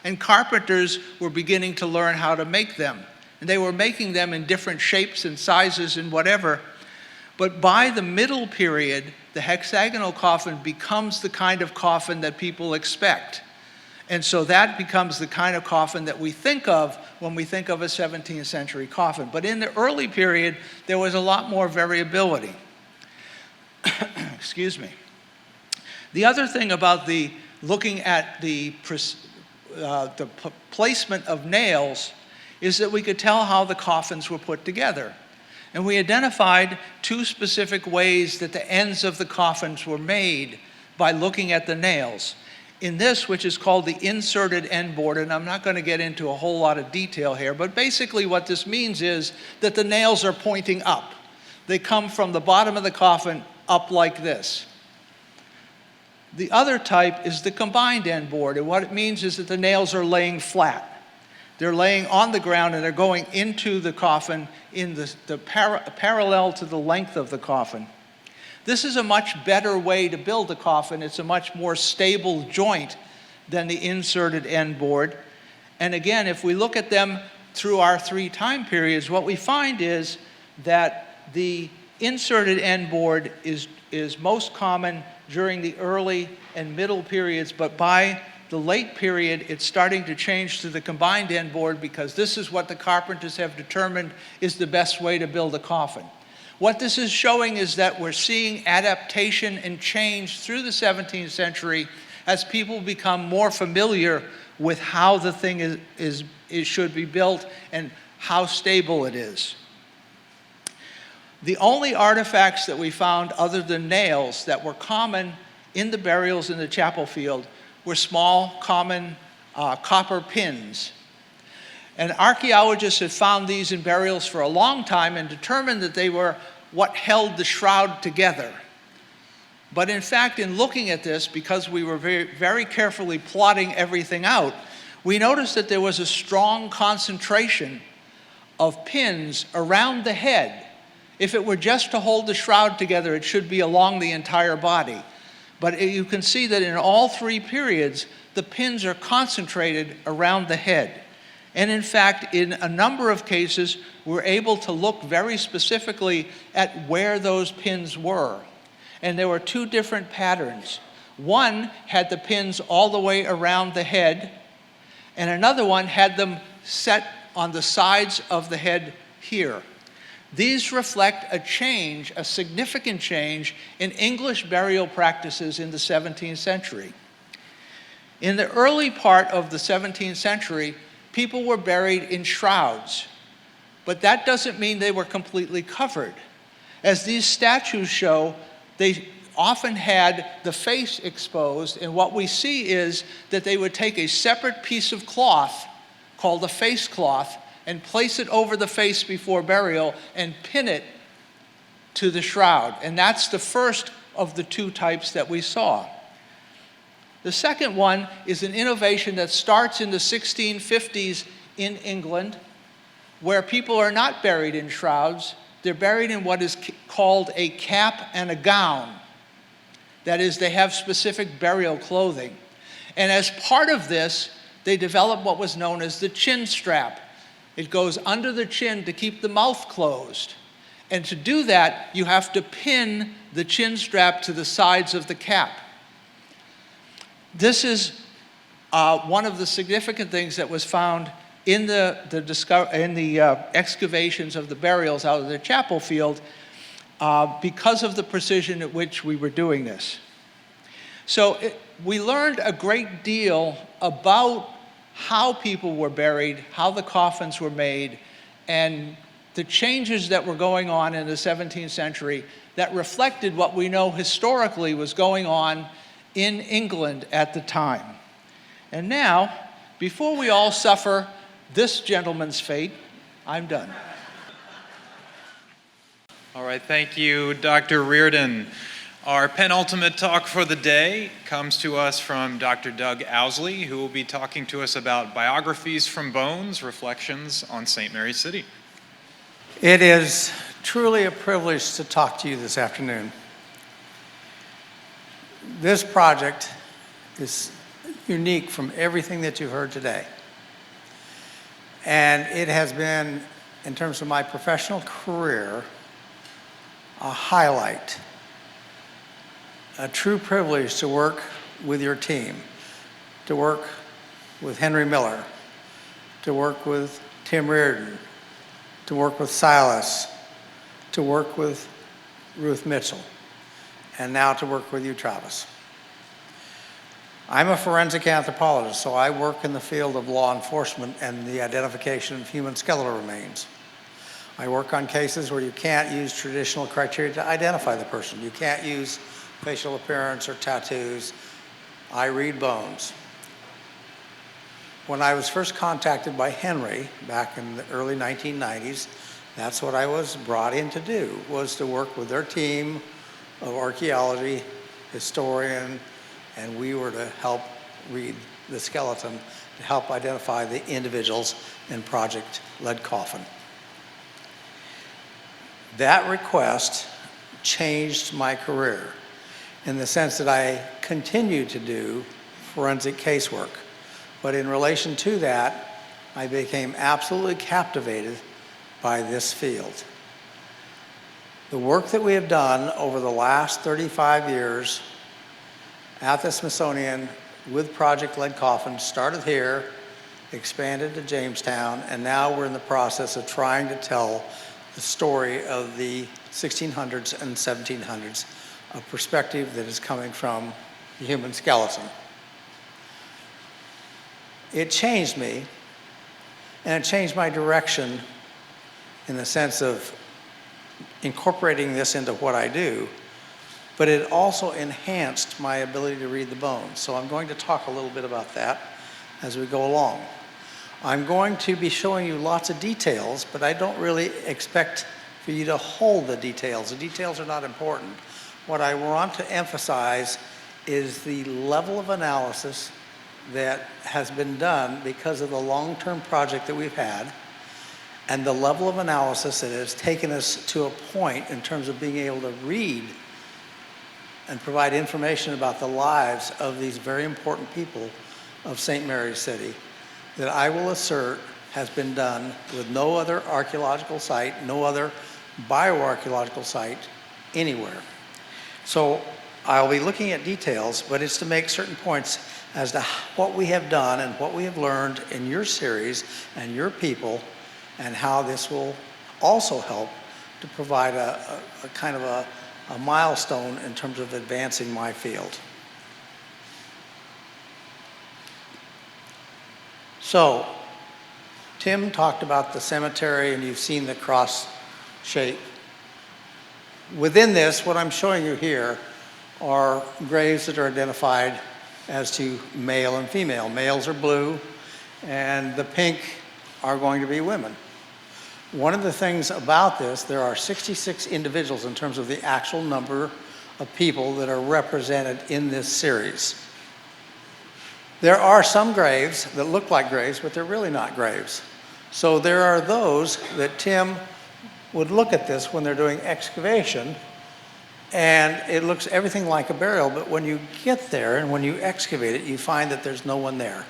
and carpenters were beginning to learn how to make them. And they were making them in different shapes and sizes and whatever. But by the middle period, the hexagonal coffin becomes the kind of coffin that people expect. And so that becomes the kind of coffin that we think of when we think of a 17th century coffin. But in the early period, there was a lot more variability. Excuse me. The other thing about looking at the placement of nails is that we could tell how the coffins were put together. And we identified 2 specific ways that the ends of the coffins were made by looking at the nails. In this, which is called the inserted end board, and I'm not going to get into a whole lot of detail here, but basically what this means is that the nails are pointing up. They come from the bottom of the coffin up like this. The other type is the combined end board, and what it means is that the nails are laying flat. They're laying on the ground and they're going into the coffin in parallel to the length of the coffin. This is a much better way to build a coffin. It's a much more stable joint than the inserted end board. And again, if we look at them through our 3 time periods, what we find is that the inserted end board is most common during the early and middle periods, but by the late period, it's starting to change to the combined end board because this is what the carpenters have determined is the best way to build a coffin. What this is showing is that we're seeing adaptation and change through the 17th century as people become more familiar with how the thing should be built and how stable it is. The only artifacts that we found other than nails that were common in the burials in the chapel field were small, common copper pins. And archaeologists have found these in burials for a long time and determined that they were what held the shroud together. But in fact, in looking at this, because we were very, very carefully plotting everything out, we noticed that there was a strong concentration of pins around the head. If it were just to hold the shroud together, it should be along the entire body. But you can see that in all 3 periods, the pins are concentrated around the head. And in fact, in a number of cases, we're able to look very specifically at where those pins were. And there were 2 different patterns. One had the pins all the way around the head, and another one had them set on the sides of the head here. These reflect a change, a significant change, in English burial practices in the 17th century. In the early part of the 17th century, people were buried in shrouds, but that doesn't mean they were completely covered. As these statues show, they often had the face exposed, and what we see is that they would take a separate piece of cloth called a face cloth and place it over the face before burial and pin it to the shroud. And that's the first of the 2 types that we saw. The second one is an innovation that starts in the 1650s in England, where people are not buried in shrouds. They're buried in what is called a cap and a gown. That is, they have specific burial clothing. And as part of this, they developed what was known as the chin strap. It goes under the chin to keep the mouth closed. And to do that, you have to pin the chin strap to the sides of the cap. This is one of the significant things that was found in the excavations of the burials out of the chapel field because of the precision at which we were doing this. So we learned a great deal about how people were buried, how the coffins were made, and the changes that were going on in the 17th century that reflected what we know historically was going on in England at the time. And now, before we all suffer this gentleman's fate, I'm done. All right, thank you, Dr. Riordan. Our penultimate talk for the day comes to us from Dr. Doug Owsley, who will be talking to us about biographies from bones, reflections on St. Mary's City. It is truly a privilege to talk to you this afternoon. This project is unique from everything that you've heard today. And it has been, in terms of my professional career, a highlight, a true privilege to work with your team, to work with Henry Miller, to work with Tim Riordan, to work with Silas, to work with Ruth Mitchell, and now to work with you, Travis. I'm a forensic anthropologist, so I work in the field of law enforcement and the identification of human skeletal remains. I work on cases where you can't use traditional criteria to identify the person. You can't use facial appearance or tattoos. I read bones. When I was first contacted by Henry back in the early 1990s, that's what I was brought in to do, was to work with their team of archaeology, historian, and we were to help read the skeleton to help identify the individuals in Project Lead Coffin. That request changed my career in the sense that I continued to do forensic casework. But in relation to that, I became absolutely captivated by this field. The work that we have done over the last 35 years at the Smithsonian with Project Lead Coffin started here, expanded to Jamestown, and now we're in the process of trying to tell the story of the 1600s and 1700s, a perspective that is coming from the human skeleton. It changed me, and it changed my direction in the sense of incorporating this into what I do, but it also enhanced my ability to read the bones. So I'm going to talk a little bit about that as we go along. I'm going to be showing you lots of details, but I don't really expect for you to hold the details. The details are not important. What I want to emphasize is the level of analysis that has been done because of the long-term project that we've had, and the level of analysis that has taken us to a point in terms of being able to read and provide information about the lives of these very important people of St. Mary's City that I will assert has been done with no other archaeological site, no other bioarchaeological site anywhere. So I'll be looking at details, but it's to make certain points as to what we have done and what we have learned in your series and your people, and how this will also help to provide a kind of a milestone in terms of advancing my field. So, Tim talked about the cemetery, and you've seen the cross shape. Within this, what I'm showing you here are graves that are identified as to male and female. Males are blue, and the pink are going to be women. One of the things about this, there are 66 individuals in terms of the actual number of people that are represented in this series. There are some graves that look like graves, but they're really not graves. So there are those that Tim would look at this when they're doing excavation, and it looks everything like a burial, but when you get there and when you excavate it, you find that there's no one there.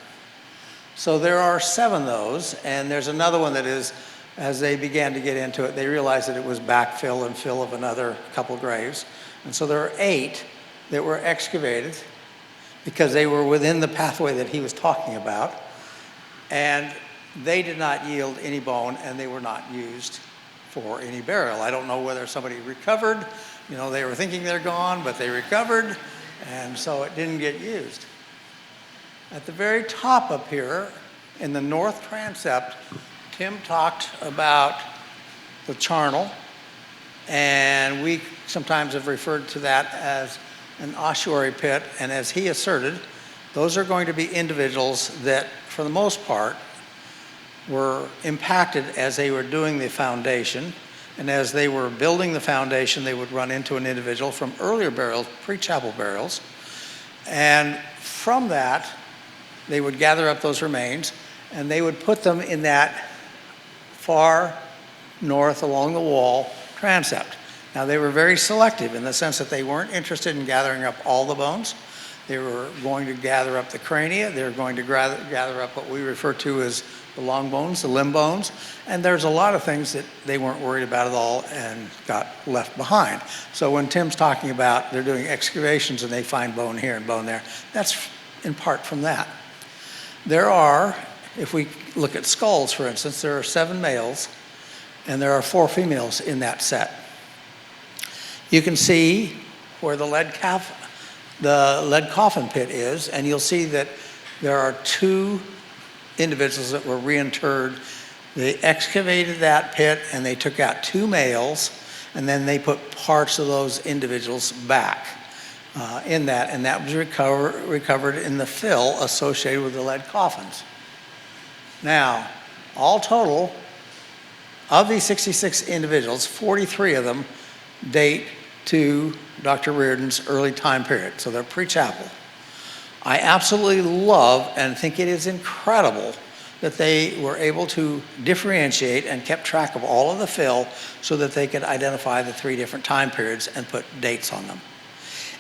So there are 7 of those, and there's another one that is, as they began to get into it, they realized that it was backfill and fill of another couple graves. And so there are 8 that were excavated because they were within the pathway that he was talking about, and they did not yield any bone, and they were not used for any burial. I don't know whether somebody recovered. You know, they were thinking they're gone, but they recovered, and so it didn't get used. At the very top up here, in the north transept, Tim talked about the charnel, and we sometimes have referred to that as an ossuary pit, and as he asserted, those are going to be individuals that, for the most part, were impacted as they were doing the foundation, and as they were building the foundation, they would run into an individual from earlier burials, pre-chapel burials, and from that, they would gather up those remains, and they would put them in that far north along the wall transept. Now, they were very selective in the sense that they weren't interested in gathering up all the bones. They were going to gather up the crania. They were going to gather up what we refer to as the long bones, the limb bones. And there's a lot of things that they weren't worried about at all and got left behind. So when Tim's talking about they're doing excavations and they find bone here and bone there, that's in part from that. There are, if we look at skulls, for instance, there are 7 males and there are 4 females in that set. You can see where the lead coffin pit is, and you'll see that there are 2 individuals that were reinterred. They excavated that pit and they took out 2 males, and then they put parts of those individuals back in that, and that was recovered in the fill associated with the lead coffins. Now, all total, of these 66 individuals, 43 of them date to Dr. Riordan's early time period, so they're pre-chapel. I absolutely love and think it is incredible that they were able to differentiate and kept track of all of the fill so that they could identify the 3 different time periods and put dates on them.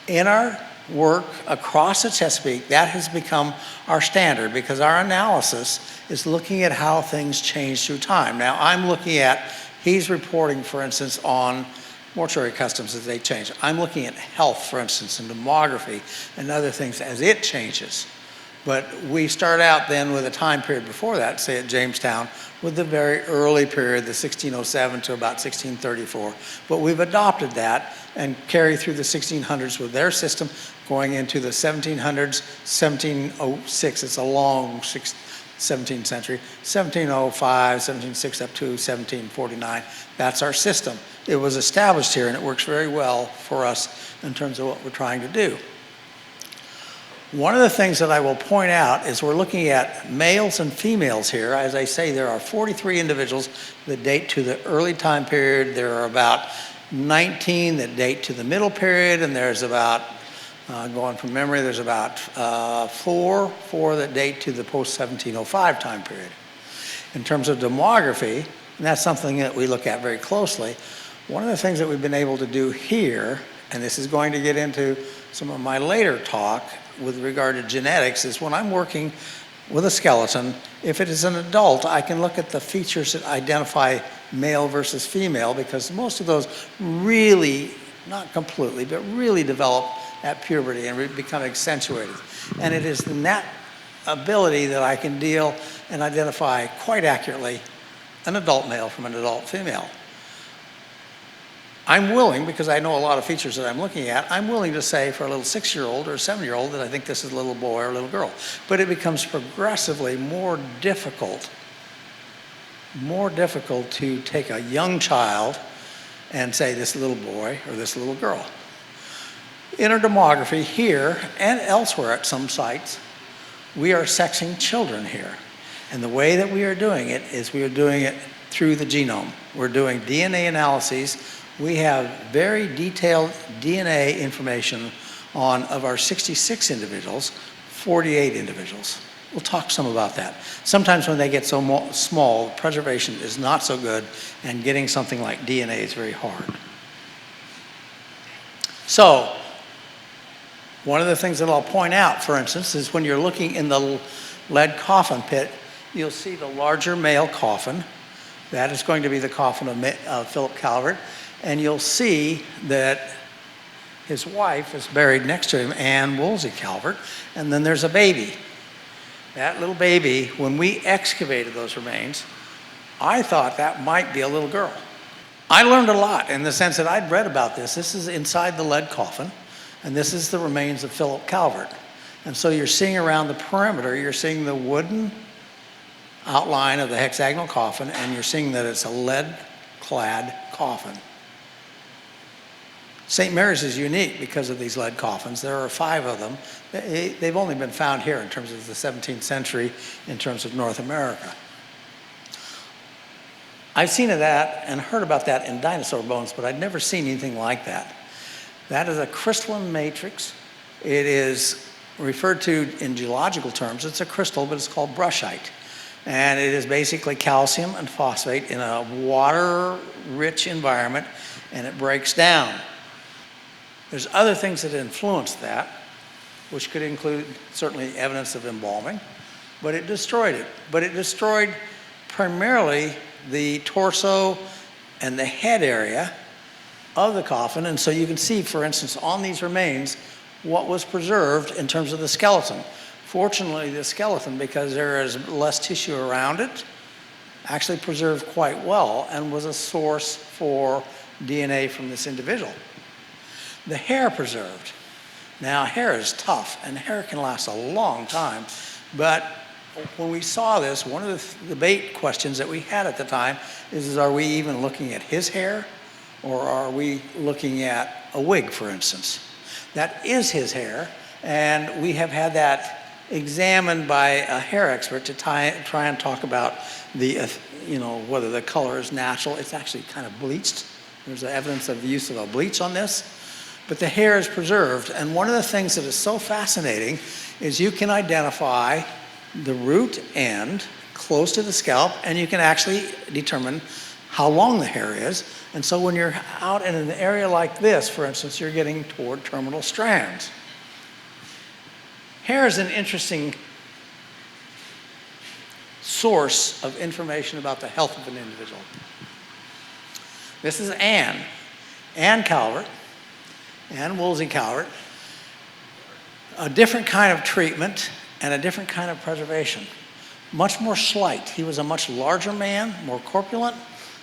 In our work across the Chesapeake, that has become our standard because our analysis is looking at how things change through time. Now, I'm looking at, he's reporting, for instance, on mortuary customs as they change. I'm looking at health, for instance, and demography and other things as it changes. But we start out then with a time period before that, say at Jamestown, with the very early period, the 1607 to about 1634. But we've adopted that and carry through the 1600s with their system, going into the 1700s, 1706, it's a long 17th century, 1705, 1706 up to 1749. That's our system. It was established here and it works very well for us in terms of what we're trying to do. One of the things that I will point out is we're looking at males and females here. As I say, there are 43 individuals that date to the early time period. There are about 19 that date to the middle period, and there's about, going from memory, there's about four that date to the post-1705 time period. In terms of demography, and that's something that we look at very closely, one of the things that we've been able to do here, and this is going to get into some of my later talk, with regard to genetics is when I'm working with a skeleton, if it is an adult, I can look at the features that identify male versus female because most of those really, not completely, but really develop at puberty and become accentuated. And it is in that ability that I can deal and identify quite accurately an adult male from an adult female. I'm willing, because I know a lot of features that I'm looking at, I'm willing to say for a little 6-year-old or a 7-year-old that I think this is a little boy or a little girl. But it becomes progressively more difficult to take a young child and say this little boy or this little girl. In our demography here and elsewhere at some sites, we are sexing children here. And the way that we are doing it is we are doing it through the genome. We're doing DNA analyses. We have very detailed DNA information on, of our 66 individuals, 48 individuals. We'll talk some about that. Sometimes when they get so small, preservation is not so good, and getting something like DNA is very hard. So, one of the things that I'll point out, for instance, is when you're looking in the lead coffin pit, you'll see the larger male coffin. That is going to be the coffin of Philip Calvert. And you'll see that his wife is buried next to him, Anne Woolsey Calvert, and then there's a baby. That little baby, when we excavated those remains, I thought that might be a little girl. I learned a lot in the sense that I'd read about this. This is inside the lead coffin, and this is the remains of Philip Calvert. And so you're seeing around the perimeter, you're seeing the wooden outline of the hexagonal coffin, and you're seeing that it's a lead-clad coffin. St. Mary's is unique because of these lead coffins. There are 5 of them. They've only been found here in terms of the 17th century, in terms of North America. I've seen that and heard about that in dinosaur bones, but I'd never seen anything like that. That is a crystalline matrix. It is referred to in geological terms. It's a crystal, but it's called brushite. And it is basically calcium and phosphate in a water-rich environment, and it breaks down. There's other things that influence that, which could include certainly evidence of embalming, but it destroyed it. But it destroyed primarily the torso and the head area of the coffin. And so you can see, for instance, on these remains, what was preserved in terms of the skeleton. Fortunately, the skeleton, because there is less tissue around it, actually preserved quite well and was a source for DNA from this individual. The hair preserved. Now, hair is tough, and hair can last a long time, but when we saw this, one of the debate questions that we had at the time is are we even looking at his hair, or are we looking at a wig, for instance? That is his hair, and we have had that examined by a hair expert to try and talk about the, whether the color is natural. It's actually kind of bleached. There's evidence of the use of a bleach on this. but the hair is preserved. And one of the things that is so fascinating is you can identify the root end close to the scalp, and you can actually determine how long the hair is. And so when you're out in an area like this, for instance, you're getting toward terminal strands. Hair is an interesting source of information about the health of an individual. This is Anne Calvert, Anne Woolsey Calvert. A different kind of treatment and a different kind of preservation. Much more slight. He was a much larger man, more corpulent,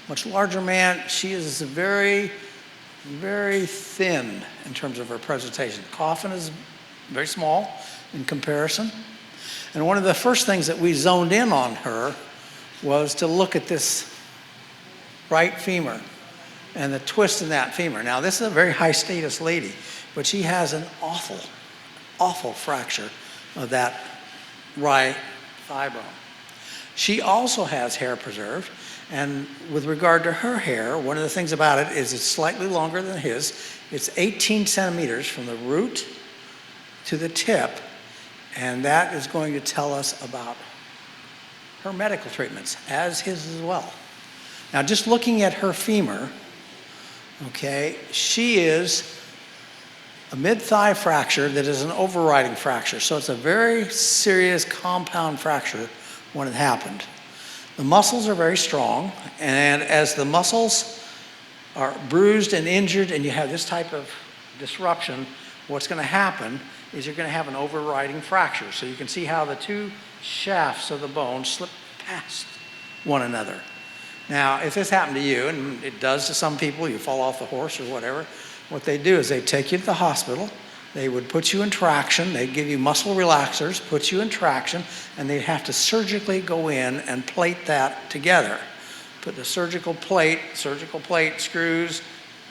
much larger man. She is very, very thin in terms of her presentation. The coffin is very small in comparison. And one of the first things that we zoned in on her was to look at this right femur and the twist in that femur. Now, this is a very high status lady, but she has an awful, awful fracture of that right thigh bone. She also has hair preserved, and with regard to her hair, one of the things about it is it's slightly longer than his. It's 18 centimeters from the root to the tip, and that is going to tell us about her medical treatments, as his as well. Now, just looking at her femur, okay, she is a mid-thigh fracture that is an overriding fracture. So it's a very serious compound fracture when it happened. The muscles are very strong, and as the muscles are bruised and injured and you have this type of disruption, what's going to happen is you're going to have an overriding fracture. So you can see how the two shafts of the bone slip past one another. Now, if this happened to you, and it does to some people, you fall off the horse or whatever, what they do is they take you to the hospital, they would put you in traction, they'd give you muscle relaxers, put you in traction, and they'd have to surgically go in and plate that together. Put the surgical plate, screws,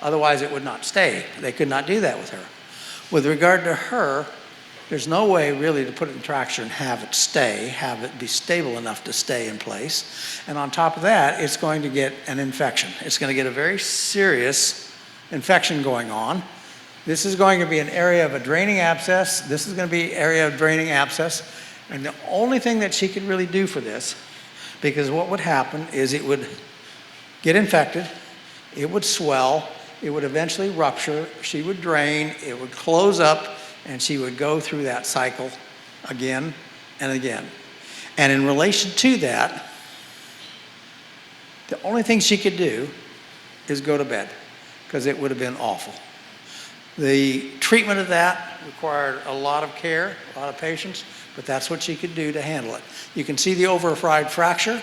otherwise it would not stay. They could not do that with her. With regard to her, there's no way really to put it in traction and have it stay, have it be stable enough to stay in place. And on top of that, it's going to get an infection. It's going to get a very serious infection going on. This is going to be an area of a draining abscess. This is going to be an area of draining abscess. And the only thing that she could really do for this, because what would happen is it would get infected, it would swell, it would eventually rupture, she would drain, it would close up, and she would go through that cycle again and again. And in relation to that, the only thing she could do is go to bed, because it would have been awful. The treatment of that required a lot of care, a lot of patience, but that's what she could do to handle it. You can see the override fracture.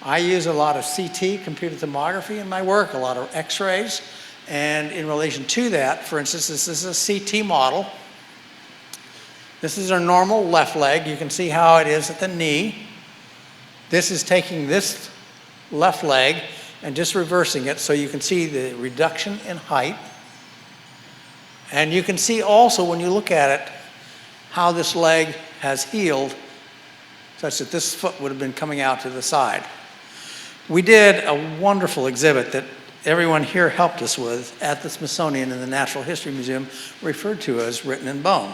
I use a lot of CT, computed tomography, in my work, a lot of x-rays. And in relation to that, for instance, this is a CT model. This is our normal left leg. You can see how it is at the knee. This is taking this left leg and just reversing it so you can see the reduction in height. And you can see also when you look at it how this leg has healed such that this foot would have been coming out to the side. We did a wonderful exhibit that everyone here helped us with at the Smithsonian in the Natural History Museum, referred to as Written in Bone.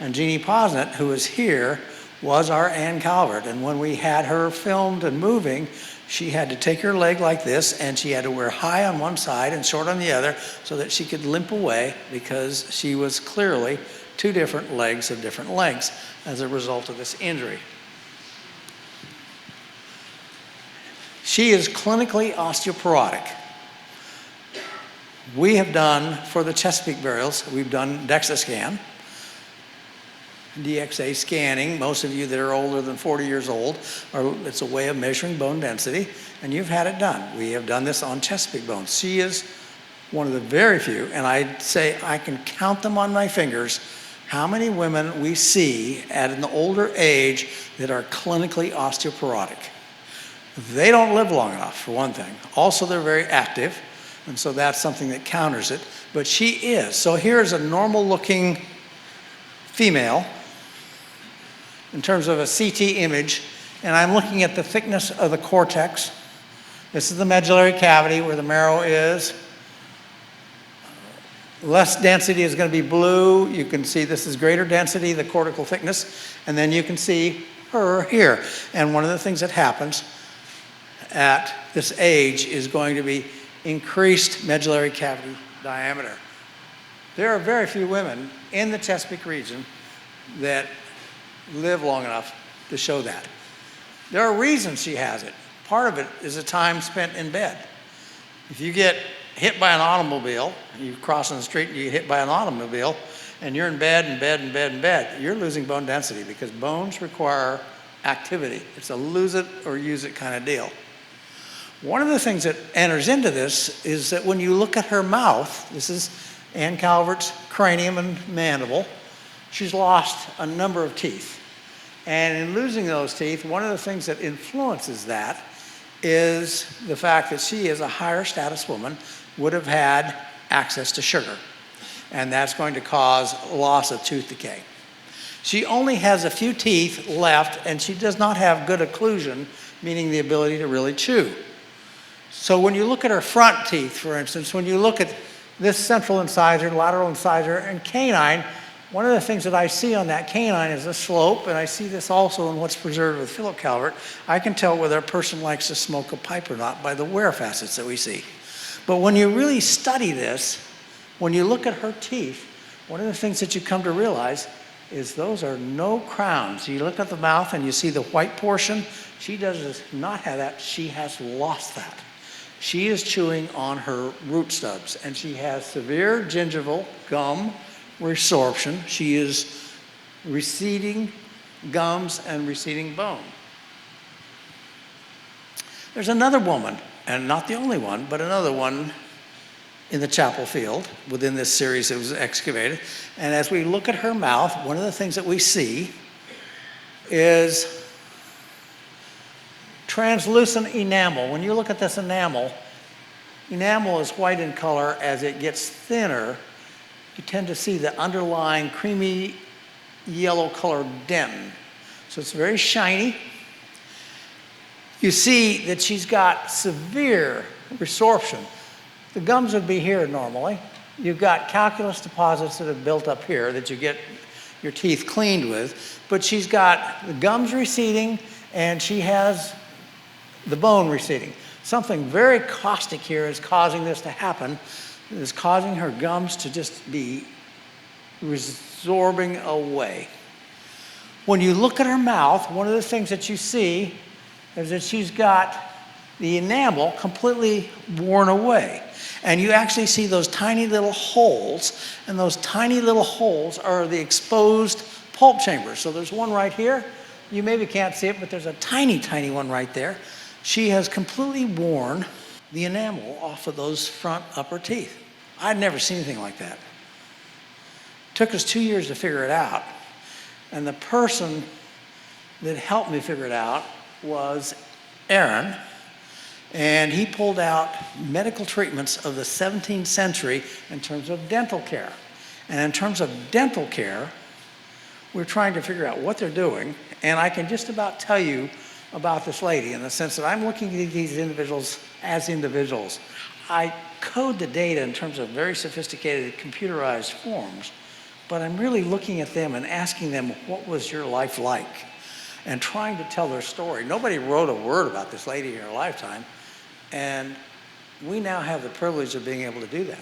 And Jeannie Posnett, who is here, was our Anne Calvert. And when we had her filmed and moving, she had to take her leg like this, and she had to wear high on one side and short on the other so that she could limp away, because she was clearly two different legs of different lengths as a result of this injury. She is clinically osteoporotic. We have done, for the Chesapeake burials, we've done DEXA scan, DXA scanning. Most of you that are older than 40 years old, it's a way of measuring bone density, and you've had it done. We have done this on Chesapeake bones. She is one of the very few, and I'd say I can count them on my fingers, how many women we see at an older age that are clinically osteoporotic. They don't live long enough, for one thing. Also, they're very active, and so that's something that counters it. But she is. So here's a normal-looking female in terms of a CT image, and I'm looking at the thickness of the cortex. This is the medullary cavity where the marrow is. less density is going to be blue. You can see this is greater density, the cortical thickness, and then you can see her here. And one of the things that happens at this age is going to be increased medullary cavity diameter. There are very few women in the Chesapeake region that live long enough to show that. There are reasons she has it. Part of it is the time spent in bed. If you get hit by an automobile, you're crossing the street and you get hit by an automobile, and you're in bed and bed and bed and bed, you're losing bone density because bones require activity. It's a lose it or use it kind of deal. One of the things that enters into this is that when you look at her mouth, this is Ann Calvert's cranium and mandible, she's lost a number of teeth. And in losing those teeth, one of the things that influences that is the fact that she, as a higher status woman, would have had access to sugar. And that's going to cause loss of tooth decay. She only has a few teeth left, and she does not have good occlusion, meaning the ability to really chew. So when you look at her front teeth, for instance, when you look at this central incisor, lateral incisor, and canine, one of the things that I see on that canine is a slope, and I see this also in what's preserved with Philip Calvert. I can tell whether a person likes to smoke a pipe or not by the wear facets that we see. But when you really study this, when you look at her teeth, one of the things that you come to realize is those are no crowns. You look at the mouth and you see the white portion. She does not have that. She has lost that. She is chewing on her root stubs, and she has severe gingival gum resorption. She is receding gums and receding bone. There's another woman, and not the only one, but another one in the chapel field within this series that was excavated. And as we look at her mouth, one of the things that we see is translucent enamel. When you look at this enamel, enamel is white in color. As it gets thinner, you tend to see the underlying creamy yellow colored dentin. So it's very shiny. You see that she's got severe resorption. The gums would be here normally. You've got calculus deposits that have built up here that you get your teeth cleaned with, but she's got the gums receding and she has the bone receding. Something very caustic here is causing this to happen. It is causing her gums to just be resorbing away. When you look at her mouth, one of the things that you see is that she's got the enamel completely worn away. And you actually see those tiny little holes, and those tiny little holes are the exposed pulp chambers. So there's one right here. You maybe can't see it, but there's a tiny, tiny one right there. She has completely worn the enamel off of those front upper teeth. I'd never seen anything like that. It took us 2 years to figure it out. And the person that helped me figure it out was Aaron. And he pulled out medical treatments of the 17th century in terms of dental care. And in terms of dental care, we're trying to figure out what they're doing. And I can just about tell you about this lady in the sense that I'm looking at these individuals as individuals. I code the data in terms of very sophisticated computerized forms, but I'm really looking at them and asking them, what was your life like? And trying to tell their story. Nobody wrote a word about this lady in her lifetime, and we now have the privilege of being able to do that.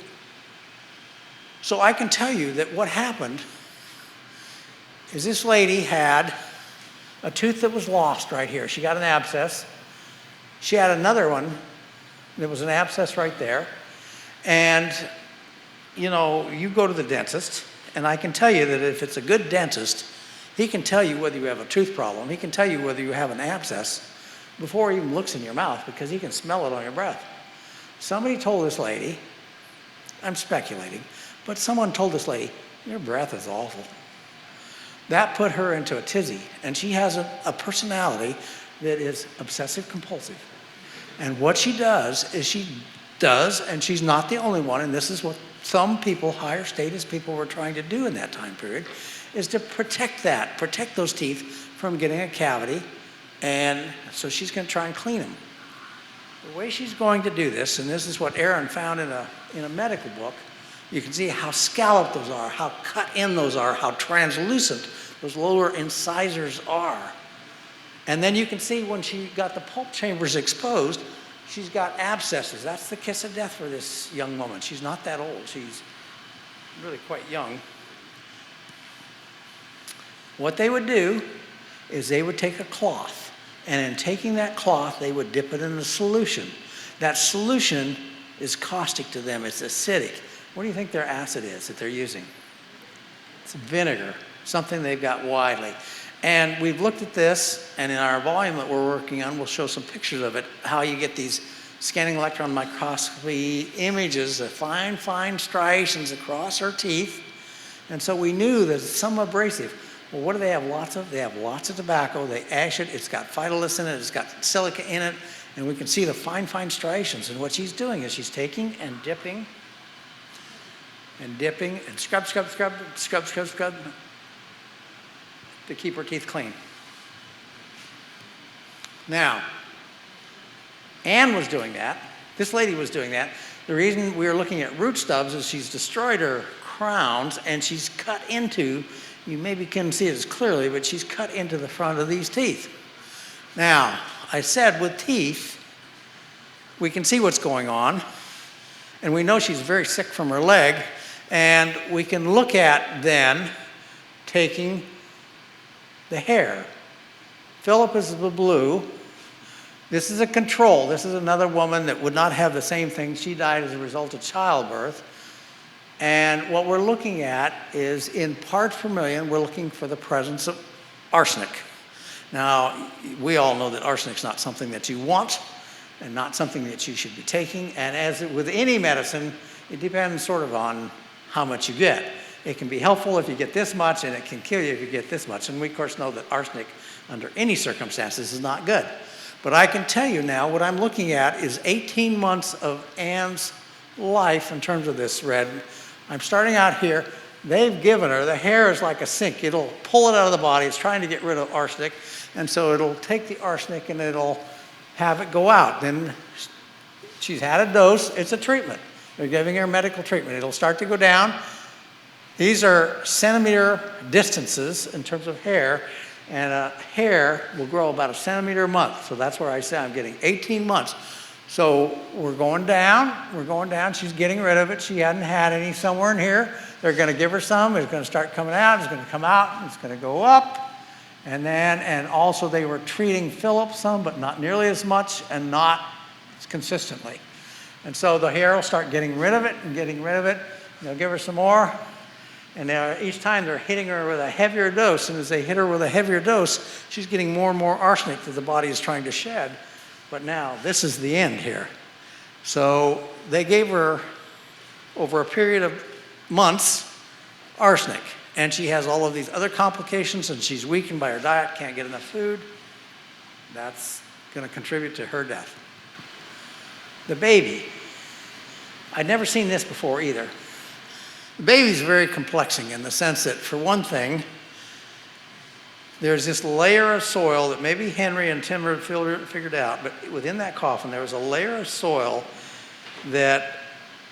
So I can tell you that what happened is this lady had a tooth that was lost right here. She got an abscess. She had another one. There was an abscess right there. And, you know, you go to the dentist, and I can tell you that if it's a good dentist, he can tell you whether you have a tooth problem. He can tell you whether you have an abscess before he even looks in your mouth because he can smell it on your breath. Somebody told this lady, I'm speculating, but someone told this lady, your breath is awful. That put her into a tizzy, and she has a personality that is obsessive compulsive. And what she does is and she's not the only one, and this is what some people, higher status people, were trying to do in that time period, is to protect those teeth from getting a cavity, and so she's going to try and clean them. The way she's going to do this, and this is what Aaron found in a medical book, You can see how scalloped those are, how cut in those are, how translucent those lower incisors are. And then you can see when she got the pulp chambers exposed, she's got abscesses. That's the kiss of death for this young woman. She's not that old. She's really quite young. What they would do is they would take a cloth, and in taking that cloth, they would dip it in a solution. That solution is caustic to them. It's acidic. What do you think their acid is that they're using? It's vinegar, something they've got widely. And we've looked at this, and in our volume that we're working on, we'll show some pictures of it, how you get these scanning electron microscopy images of fine, fine striations across her teeth. And so we knew that it's some abrasive. Well, what do they have lots of? They have lots of tobacco. They ash it. It's got phytoliths in it. It's got silica in it. And we can see the fine, fine striations. And what she's doing is she's taking and dipping and dipping and scrub, scrub, scrub, scrub, scrub, scrub to keep her teeth clean. Now, Anne was doing that. This lady was doing that. The reason we are looking at root stubs is she's destroyed her crowns and she's cut into, you maybe can't see it as clearly, but she's cut into the front of these teeth. Now, I said with teeth, we can see what's going on, and we know she's very sick from her leg, and we can look at then taking the hair. Philip is the blue. This is a control. This is another woman that would not have the same thing. She died as a result of childbirth. And what we're looking at is in parts per million, we're looking for the presence of arsenic. Now, we all know that arsenic's not something that you want and not something that you should be taking. And as with any medicine, it depends sort of on how much you get. It can be helpful if you get this much, and it can kill you if you get this much. And we, of course, know that arsenic, under any circumstances, is not good. But I can tell you now, what I'm looking at is 18 months of Anne's life in terms of this red. I'm starting out here. They've given her, the hair is like a sink. It'll pull it out of the body. It's trying to get rid of arsenic. And so it'll take the arsenic and it'll have it go out. Then she's had a dose. It's a treatment. They're giving her medical treatment. It'll start to go down. These are centimeter distances in terms of hair, and a hair will grow about a centimeter a month. So that's where I say I'm getting 18 months. So we're going down, she's getting rid of it. She hadn't had any somewhere in here. They're gonna give her some, it's gonna start coming out, it's gonna come out, it's gonna go up. And also they were treating Philip some, but not nearly as much and not consistently. And so the hair will start getting rid of it and getting rid of it. They'll give her some more. And each time they're hitting her with a heavier dose, and as they hit her with a heavier dose, she's getting more and more arsenic that the body is trying to shed. But now, this is the end here. So they gave her, over a period of months, arsenic. And she has all of these other complications, and she's weakened by her diet, can't get enough food. That's going to contribute to her death. The baby. I'd never seen this before either. The baby's very complexing in the sense that, for one thing, there's this layer of soil that maybe Henry and Tim figured out, but within that coffin there was a layer of soil that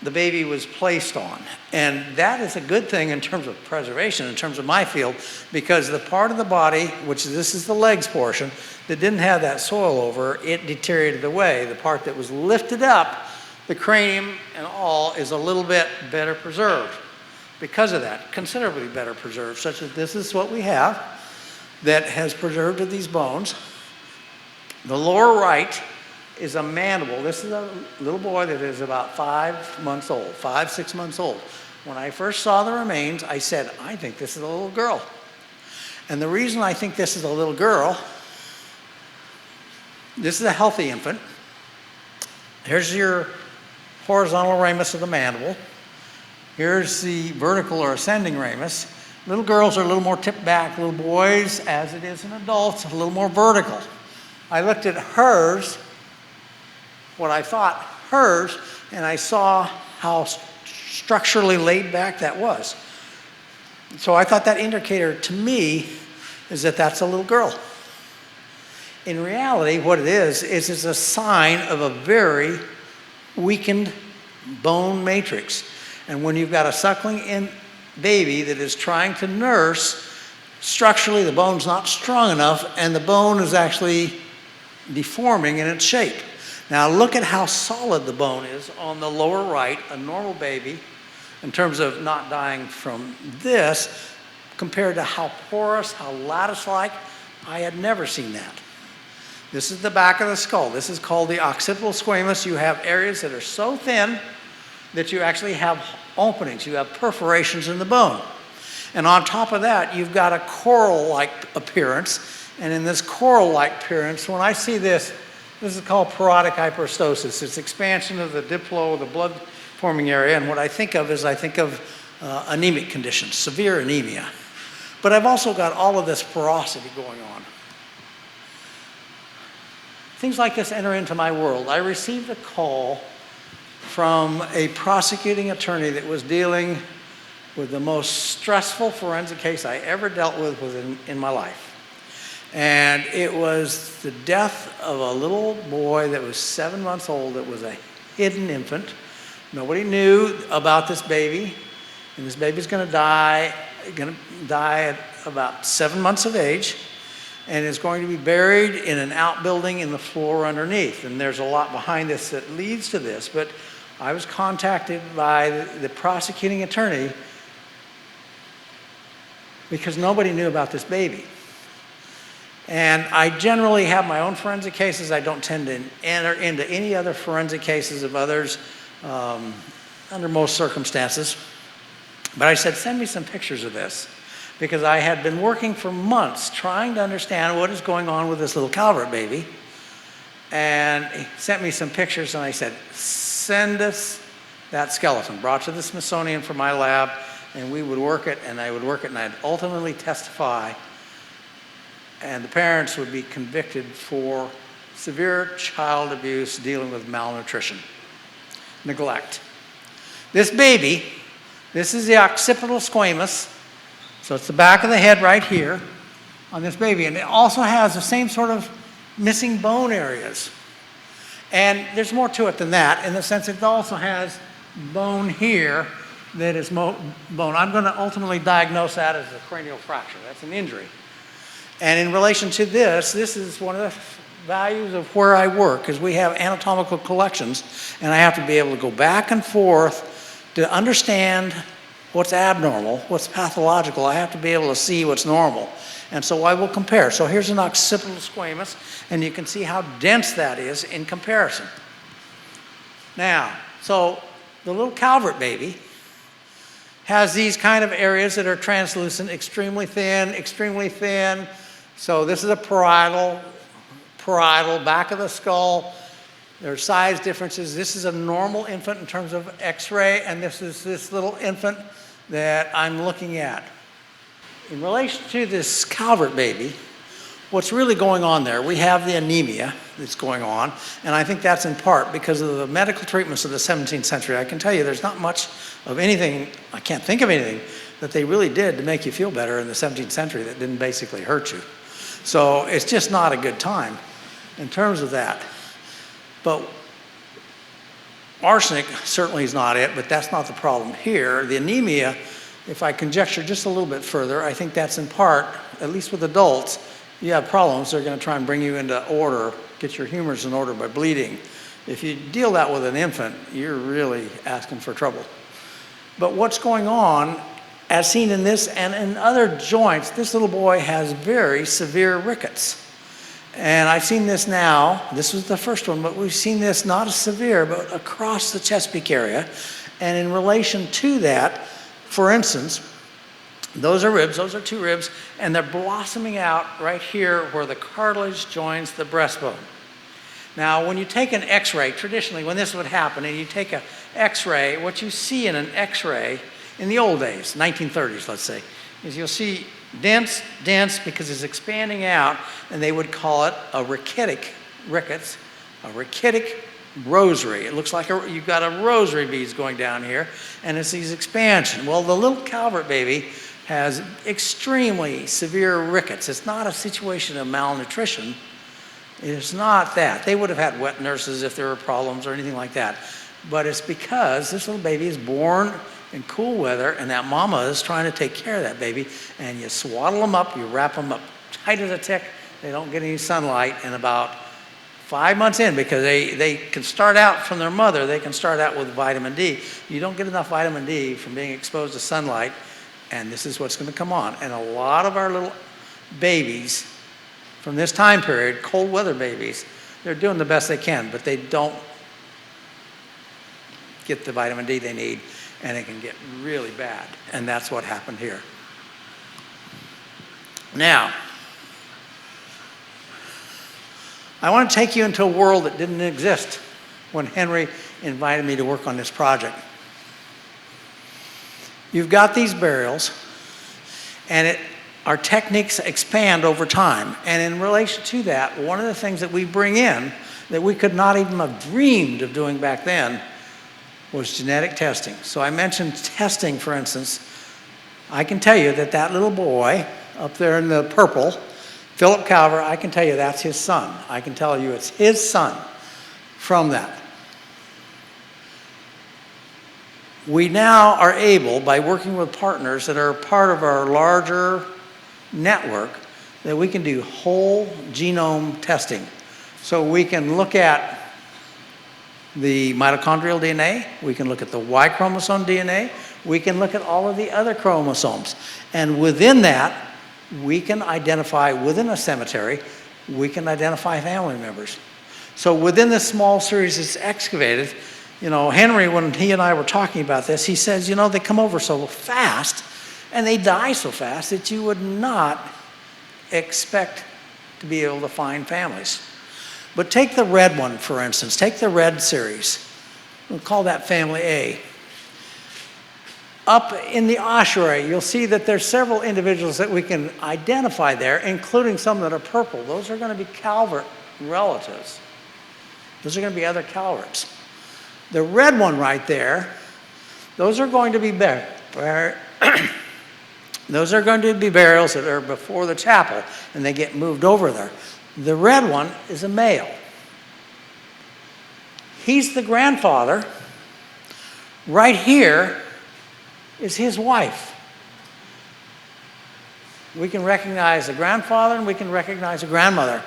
the baby was placed on. And that is a good thing in terms of preservation, in terms of my field, because the part of the body, which this is the legs portion, that didn't have that soil over, it deteriorated away. The part that was lifted up, the cranium and all, is a little bit better preserved. Because of that, considerably better preserved, such that this is what we have that has preserved these bones. The lower right is a mandible. This is a little boy that is about 5 months old, 5, 6 months old. When I first saw the remains, I said, I think this is a little girl. And the reason I think this is a little girl, this is a healthy infant. Here's your horizontal ramus of the mandible. Here's the vertical or ascending ramus. Little girls are a little more tipped back. Little boys, as it is in adults, a little more vertical. I looked at hers, what I thought hers, and I saw how structurally laid back that was. So I thought that indicator to me is that that's a little girl. In reality, what it is it's a sign of a very weakened bone matrix. And when you've got a suckling baby that is trying to nurse, structurally the bone's not strong enough and the bone is actually deforming in its shape. Now look at how solid the bone is on the lower right, a normal baby, in terms of not dying from this, compared to how porous, how lattice-like. I had never seen that. This is the back of the skull. This is called the occipital squamous. You have areas that are so thin that you actually have openings. You have perforations in the bone. And on top of that, you've got a coral-like appearance. And in this coral-like appearance, when I see this, this is called parodic hyperostosis. It's expansion of the diplo, the blood-forming area. And what I think of is anemic conditions, severe anemia. But I've also got all of this porosity going on. Things like this enter into my world. I received a call from a prosecuting attorney that was dealing with the most stressful forensic case I ever dealt with in my life. And it was the death of a little boy that was 7 months old that was a hidden infant. Nobody knew about this baby, and this baby's gonna die at about 7 months of age, and is going to be buried in an outbuilding in the floor underneath. And there's a lot behind this that leads to this, but I was contacted by the prosecuting attorney because nobody knew about this baby. And I generally have my own forensic cases. I don't tend to enter into any other forensic cases of others under most circumstances. But I said, send me some pictures of this, because I had been working for months trying to understand what is going on with this little Calvert baby. And he sent me some pictures, and I said, send us that skeleton, brought to the Smithsonian from my lab, and we would work it, and I would work it, and I'd ultimately testify, and the parents would be convicted for severe child abuse dealing with malnutrition, neglect. This baby, this is the occipital squamous, so it's the back of the head right here on this baby, and it also has the same sort of missing bone areas. And there's more to it than that, in the sense it also has bone here that is bone. I'm going to ultimately diagnose that as a cranial fracture. That's an injury. And in relation to this is one of the values of where I work, because we have anatomical collections, and I have to be able to go back and forth to understand what's abnormal, what's pathological. I have to be able to see what's normal. And so I will compare. So here's an occipital squamous, and you can see how dense that is in comparison. Now, so the little Calvert baby has these kind of areas that are translucent, extremely thin. So this is a parietal, back of the skull. There are size differences. This is a normal infant in terms of X-ray, and this is this little infant that I'm looking at. In relation to this Calvert baby, what's really going on there, we have the anemia that's going on, and I think that's in part because of the medical treatments of the 17th century. I can tell you there's not much of anything, I can't think of anything, that they really did to make you feel better in the 17th century that didn't basically hurt you. So it's just not a good time in terms of that. But arsenic certainly is not it, but that's not the problem here. The anemia, if I conjecture just a little bit further, I think that's in part, at least with adults, you have problems, they're going to try and bring you into order, get your humors in order by bleeding. If you deal that with an infant, you're really asking for trouble. But what's going on, as seen in this and in other joints, this little boy has very severe rickets. And I've seen this now, this was the first one, but we've seen this not as severe, but across the Chesapeake area. And in relation to that, for instance, those are ribs, those are two ribs, and they're blossoming out right here where the cartilage joins the breastbone. Now, when you take an X-ray, traditionally when this would happen, and you take an X-ray, what you see in an X-ray, in the old days, 1930s, let's say, is you'll see dense, because it's expanding out, and they would call it a rickets, a rachitic rosary. It looks like you've got a rosary beads going down here, and it's these expansion. Well, the little Calvert baby has extremely severe rickets. It's not a situation of malnutrition. It's not that. They would have had wet nurses if there were problems or anything like that. But it's because this little baby is born in cool weather, and that mama is trying to take care of that baby, and you swaddle them up, you wrap them up tight as a tick, they don't get any sunlight, and about 5 months in, because they can start out from their mother, they can start out with vitamin D. You don't get enough vitamin D from being exposed to sunlight, and this is what's going to come on. And a lot of our little babies from this time period, cold weather babies, they're doing the best they can, but they don't get the vitamin D they need, and it can get really bad. And that's what happened here. Now, I want to take you into a world that didn't exist when Henry invited me to work on this project. You've got these burials, and our techniques expand over time. And in relation to that, one of the things that we bring in that we could not even have dreamed of doing back then was genetic testing. So I mentioned testing, for instance. I can tell you that that little boy up there in the purple, Philip Calver, I can tell you that's his son. I can tell you it's his son from that. We now are able, by working with partners that are part of our larger network, that we can do whole genome testing. So we can look at the mitochondrial DNA, we can look at the Y chromosome DNA, we can look at all of the other chromosomes. And within that, we can identify, within a cemetery, we can identify family members. So within this small series that's excavated, you know, Henry, when he and I were talking about this, he says, you know, they come over so fast and they die so fast that you would not expect to be able to find families. But take the red one, for instance. Take the red series. We'll call that family A. Up in the ossuary, you'll see that there's several individuals that we can identify there, including some that are purple. Those are going to be Calvert relatives. Those are going to be other Calverts. The red one right there, those are going to be those are going to be burials that are before the chapel, and they get moved over there. The red one is a male. He's the grandfather. Right here is his wife. We can recognize the grandfather and we can recognize the grandmother.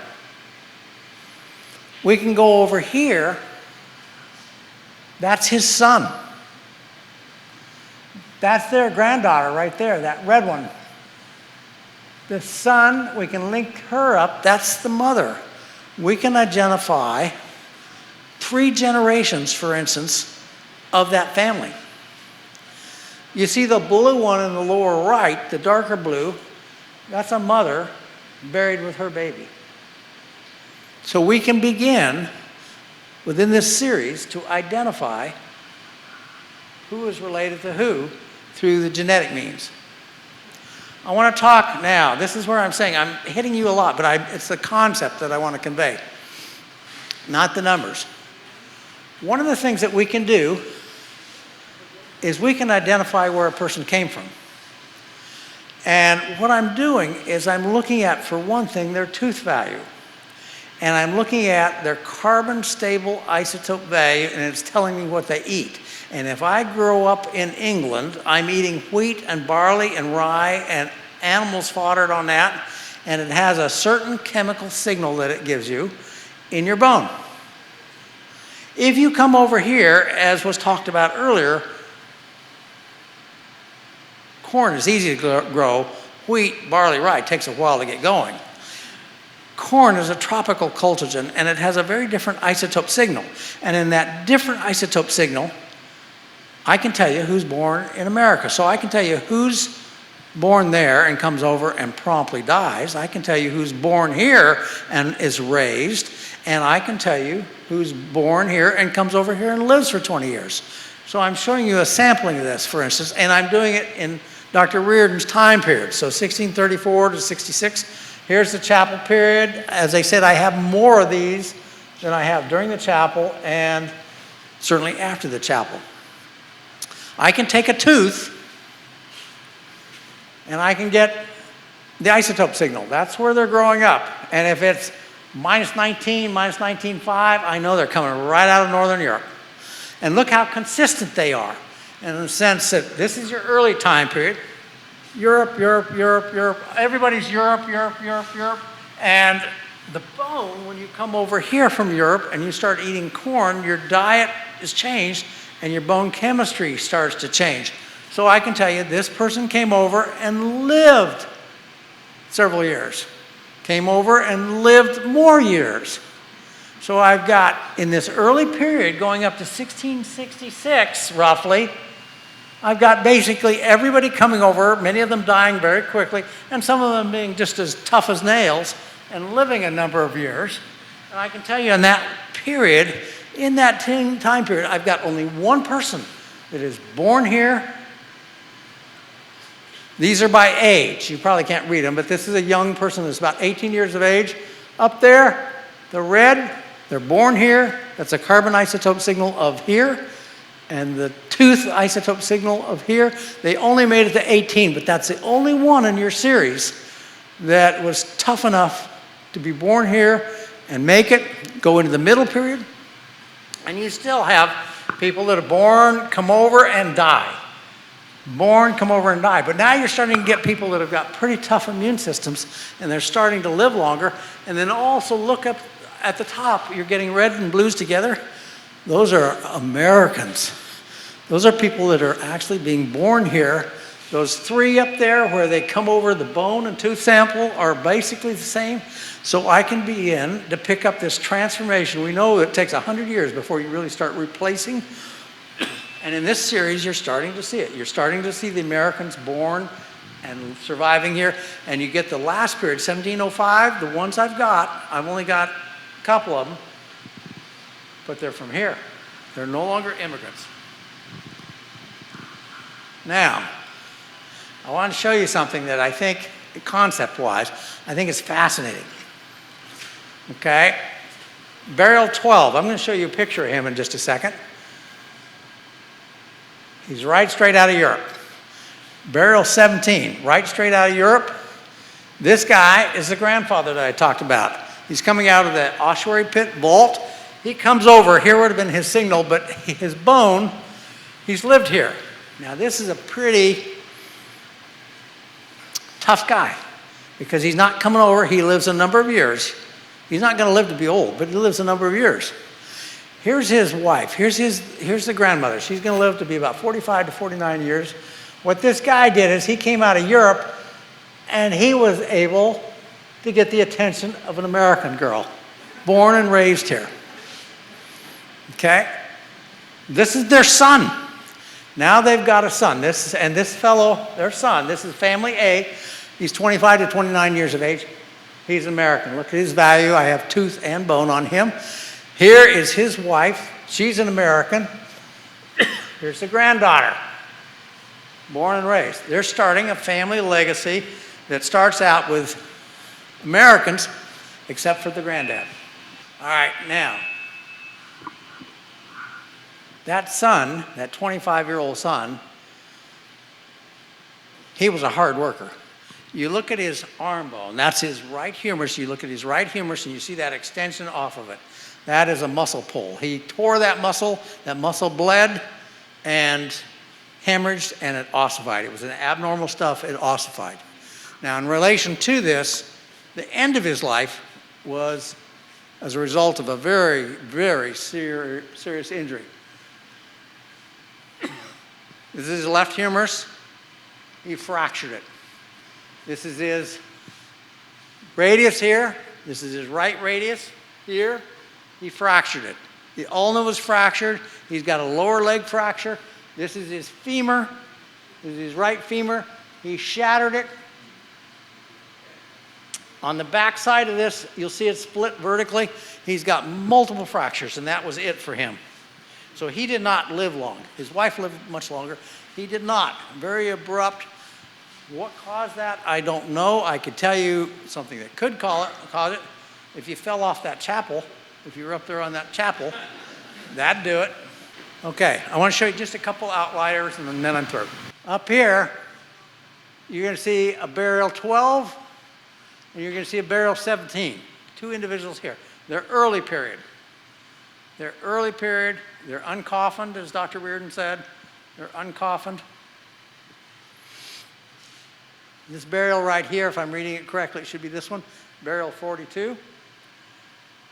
We can go over here. That's his son. That's their granddaughter right there, that red one. The son, we can link her up. That's the mother. We can identify 3 generations, for instance, of that family. You see the blue one in the lower right, the darker blue, that's a mother buried with her baby. So we can begin within this series to identify who is related to who through the genetic means. I want to talk now, this is where I'm saying, I'm hitting you a lot, but it's the concept that I want to convey, not the numbers. One of the things that we can do is we can identify where a person came from. And what I'm doing is I'm looking at, for one thing, their tooth value. And I'm looking at their carbon stable isotope value, and it's telling me what they eat. And if I grow up in England, I'm eating wheat and barley and rye and animals foddered on that, and it has a certain chemical signal that it gives you in your bone. If you come over here, as was talked about earlier, corn is easy to grow. Wheat, barley, rye takes a while to get going. Corn is a tropical cultigen, and it has a very different isotope signal. And in that different isotope signal, I can tell you who's born in America. So I can tell you who's born there and comes over and promptly dies. I can tell you who's born here and is raised. And I can tell you who's born here and comes over here and lives for 20 years. So I'm showing you a sampling of this, for instance, and I'm doing it in Dr. Riordan's time period. So 1634 to 66. Here's the chapel period. As I said, I have more of these than I have during the chapel and certainly after the chapel. I can take a tooth and I can get the isotope signal. That's where they're growing up. And if it's minus 19, minus 19.5, I know they're coming right out of Northern Europe. And look how consistent they are. in the sense that this is your early time period. Europe, Europe, Europe, Europe. Everybody's Europe, Europe, Europe, Europe. And the bone, when you come over here from Europe and you start eating corn, your diet is changed and your bone chemistry starts to change. So I can tell you, this person came over and lived several years. Came over and lived more years. So I've got, in this early period, going up to 1666, roughly, I've got basically everybody coming over, many of them dying very quickly, and some of them being just as tough as nails and living a number of years. And I can tell you in that period, in that time period, I've got only one person that is born here. These are by age. You probably can't read them, but this is a young person that's about 18 years of age. Up there, the red, they're born here. That's a carbon isotope signal of here. And the tooth isotope signal of here. They only made it to 18, but that's the only one in your series that was tough enough to be born here and make it, go into the middle period. And you still have people that are born, come over, and die. Born, come over, and die. But now you're starting to get people that have got pretty tough immune systems, and they're starting to live longer. And then also look up at the top, you're getting red and blues together. Those are Americans. Those are people that are actually being born here. Those three up there where they come over, the bone and tooth sample are basically the same. So I can begin to pick up this transformation. We know it takes 100 years before you really start replacing. And in this series, you're starting to see it. You're starting to see the Americans born and surviving here. And you get the last period, 1705, the ones I've only got a couple of them, but they're from here. They're no longer immigrants. Now, I want to show you something that I think, concept-wise, I think is fascinating. Okay? Burial 12. I'm going to show you a picture of him in just a second. He's right straight out of Europe. Burial 17, right straight out of Europe. This guy is the grandfather that I talked about. He's coming out of the ossuary pit vault. He comes over. Here would have been his signal, but his bone, he's lived here. Now, this is a pretty tough guy because he's not coming over. He lives a number of years. He's not going to live to be old, but he lives a number of years. Here's his wife. Here's the grandmother. She's going to live to be about 45 to 49 years. What this guy did is he came out of Europe, and he was able to get the attention of an American girl, born and raised here. Okay? This is their son. Now they've got a son. This fellow, their son, this is family A. He's 25 to 29 years of age. He's American. Look at his value. I have tooth and bone on him. Here is his wife. She's an American. Here's the granddaughter, born and raised. They're starting a family legacy that starts out with Americans, except for the granddad. All right, now, that son, that 25-year-old son, he was a hard worker. You look at his arm bone, that's his right humerus. You look at his right humerus and you see that extension off of it. That is a muscle pull. He tore that muscle bled and hemorrhaged and it ossified. It was an abnormal stuff, it ossified. Now, in relation to this, the end of his life was as a result of a very, very serious injury. This is his left humerus. He fractured it. This is his radius here. This is his right radius here. He fractured it. The ulna was fractured. He's got a lower leg fracture. This is his femur. This is his right femur. He shattered it. On the back side of this, you'll see it split vertically. He's got multiple fractures, and that was it for him. So he did not live long. His wife lived much longer. He did not. Very abrupt. What caused that? I don't know. I could tell you something that could cause it. If you fell off that chapel, if you were up there on that chapel, that'd do it. Okay, I want to show you just a couple outliers, and then I'm through. Up here, you're going to see a burial 12, and you're going to see a burial 17. Two individuals here. They're early period. They're early period. They're uncoffined, as Dr. Riordan said. They're uncoffined. This burial right here, if I'm reading it correctly, it should be this one, burial 42.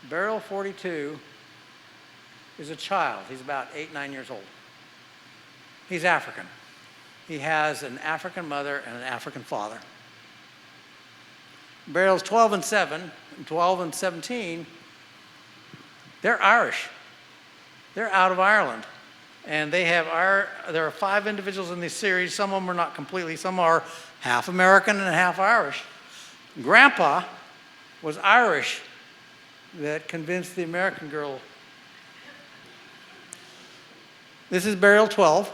Burial 42 is a child. He's about 8, 9 years old. He's African. He has an African mother and an African father. Burials 12 and 7, 12 and 17, they're Irish. They're out of Ireland. And there are 5 individuals in this series. Some of them are not completely, some are half American and half Irish. Grandpa was Irish that convinced the American girl. This is burial 12.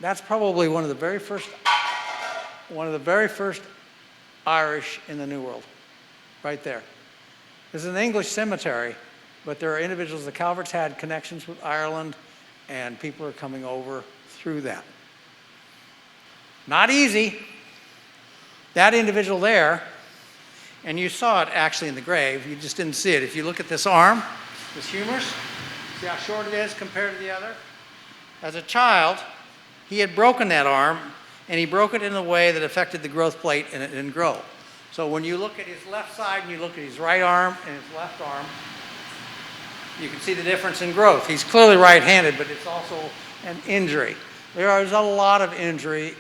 That's probably one of the very first Irish in the New World, right there. This is an English cemetery, but there are individuals, the Calverts had connections with Ireland, and people are coming over through that. Not easy. That individual there, and you saw it actually in the grave, you just didn't see it. If you look at this arm, this humerus, see how short it is compared to the other? As a child, he had broken that arm, and he broke it in a way that affected the growth plate, and it didn't grow. So when you look at his left side and you look at his right arm and his left arm, you can see the difference in growth. He's clearly right-handed, but it's also an injury. There is a lot of injury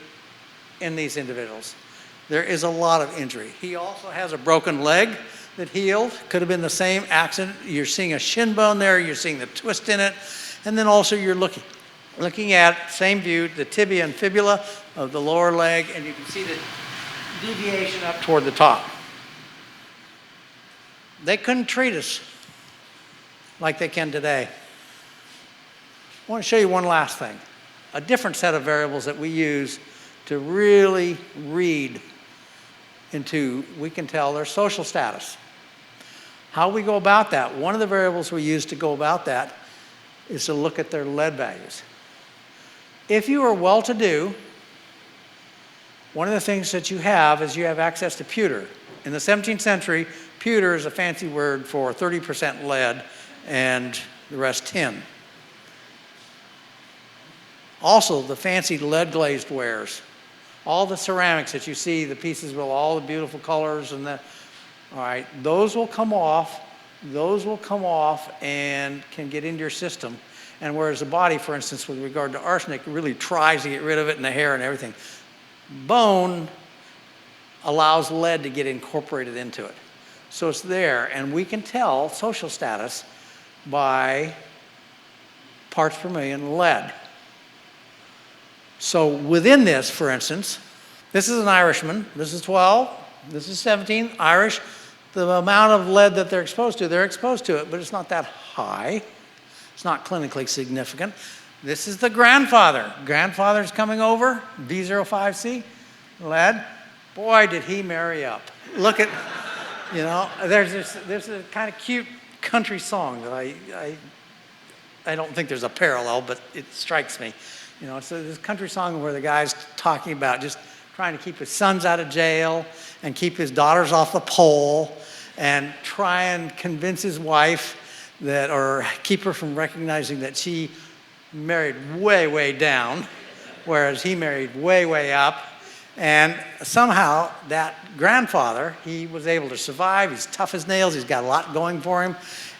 in these individuals. There is a lot of injury. He also has a broken leg that healed. Could have been the same accident. You're seeing a shin bone there. You're seeing the twist in it. And then also you're looking at, same view, the tibia and fibula of the lower leg, and you can see the deviation up toward the top. They couldn't treat us like they can today. I want to show you one last thing. A different set of variables that we use to really read into, we can tell their social status. How we go about that, one of the variables we use to go about that is to look at their lead values. If you are well-to-do, one of the things that you have is you have access to pewter. In the 17th century, pewter is a fancy word for 30% lead and the rest tin. Also, the fancy lead-glazed wares. All the ceramics that you see, the pieces with all the beautiful colors and all right, those will come off and can get into your system. And whereas the body, for instance, with regard to arsenic, really tries to get rid of it in the hair and everything. Bone allows lead to get incorporated into it. So it's there, and we can tell social status by parts per million lead. So within this, for instance, this is an Irishman, this is 12, this is 17, Irish. The amount of lead that they're exposed to it, but it's not that high. It's not clinically significant. This is the grandfather. Grandfather's coming over, B05C, lead. Boy, did he marry up. Look at, you know, there's a kind of cute country song that I don't think there's a parallel, but it strikes me. You know, it's this country song where the guy's talking about just trying to keep his sons out of jail and keep his daughters off the pole and try and convince his wife that, or keep her from recognizing that she married way, way down, whereas he married way, way up. And somehow that grandfather, he was able to survive. He's tough as nails. He's got a lot going for him.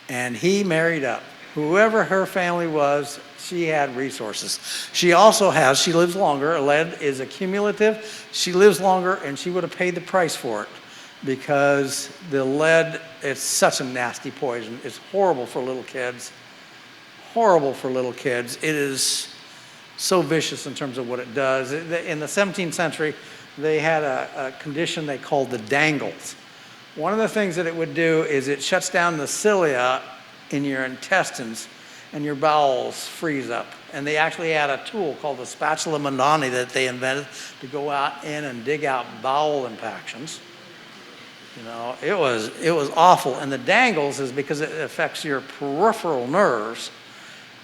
And he married up. Whoever her family was, she had resources. She also has, she lives longer. Lead is accumulative. She lives longer, and she would have paid the price for it because the lead, it's such a nasty poison. It's horrible for little kids. Horrible for little kids. It is so vicious in terms of what it does. In the 17th century, they had a condition they called the dangles. One of the things that it would do is it shuts down the cilia in your intestines and your bowels freeze up. And they actually had a tool called the spatula mondani that they invented to go out in and dig out bowel impactions. You know, it was awful. And the dangles is because it affects your peripheral nerves,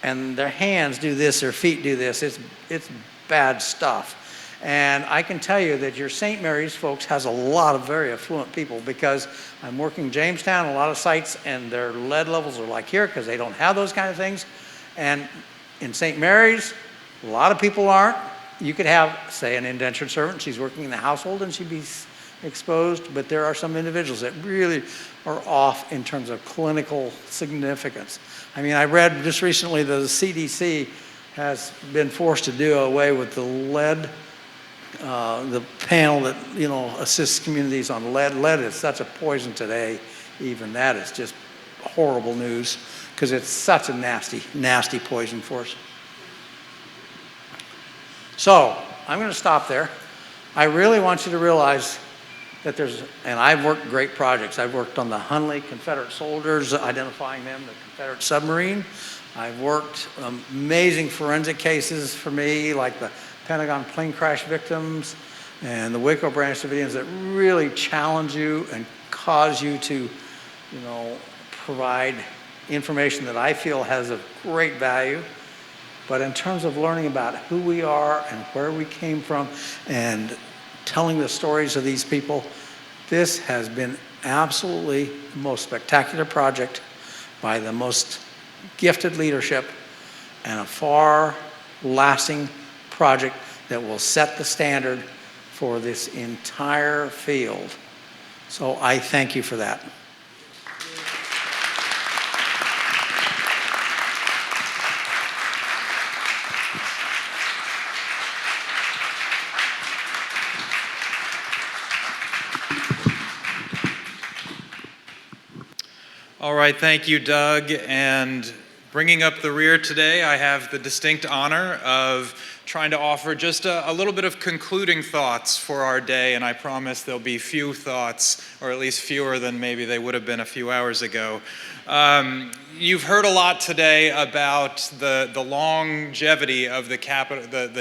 and their hands do this, their feet do this. It's bad stuff. And I can tell you that your St. Mary's, folks, has a lot of very affluent people because I'm working Jamestown, a lot of sites, and their lead levels are like here because they don't have those kind of things. And in St. Mary's, A lot of people aren't. You could have, say, an indentured servant, she's working in the household and she'd be exposed, but there are some individuals that really are off in terms of clinical significance. I mean, I read just recently that the CDC has been forced to do away with the lead, the panel that, you know, assists communities on lead. Lead is such a poison today, even that is just horrible news, because it's such a nasty, nasty poison for us. So, I'm going to stop there. I really want you to realize that there's, and I've worked great projects. I've worked on the Hunley Confederate soldiers, identifying them, the Confederate submarine. I've worked amazing forensic cases for me, like the Pentagon plane crash victims and the Waco Branch Davidians, that really challenge you and cause you to, you know, provide information that I feel has a great value. But in terms of learning about who we are and where we came from and telling the stories of these people, this has been absolutely the most spectacular project by the most gifted leadership, and a far-lasting project that will set the standard for this entire field. So I thank you for that. All right, thank you, Doug. And bringing up the rear today, I have the distinct honor of trying to offer just a little bit of concluding thoughts for our day, and I promise there'll be few thoughts, or at least fewer than maybe they would have been a few hours ago. You've heard a lot today about the longevity of the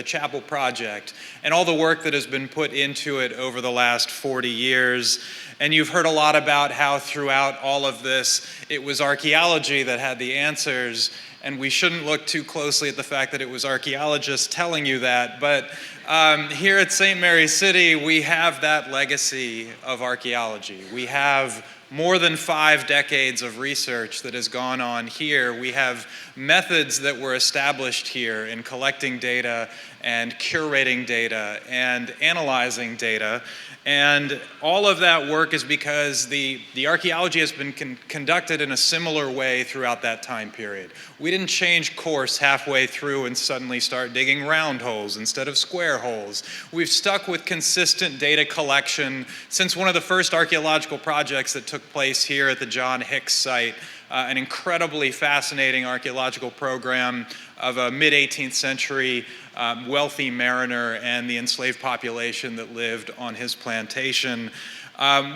chapel project and all the work that has been put into it over the last 40 years. And you've heard a lot about how throughout all of this, it was archaeology that had the answers, and we shouldn't look too closely at the fact that it was archaeologists telling you that. But here at St. Mary's City, we have that legacy of archaeology. We have more than 5 decades of research that has gone on here. We have methods that were established here in collecting data and curating data and analyzing data. And all of that work is because the archaeology has been conducted in a similar way throughout that time period. We didn't change course halfway through and suddenly start digging round holes instead of square holes. We've stuck with consistent data collection since one of the first archaeological projects that took place here at the John Hicks site, an incredibly fascinating archaeological program of a mid-18th century wealthy mariner and the enslaved population that lived on his plantation.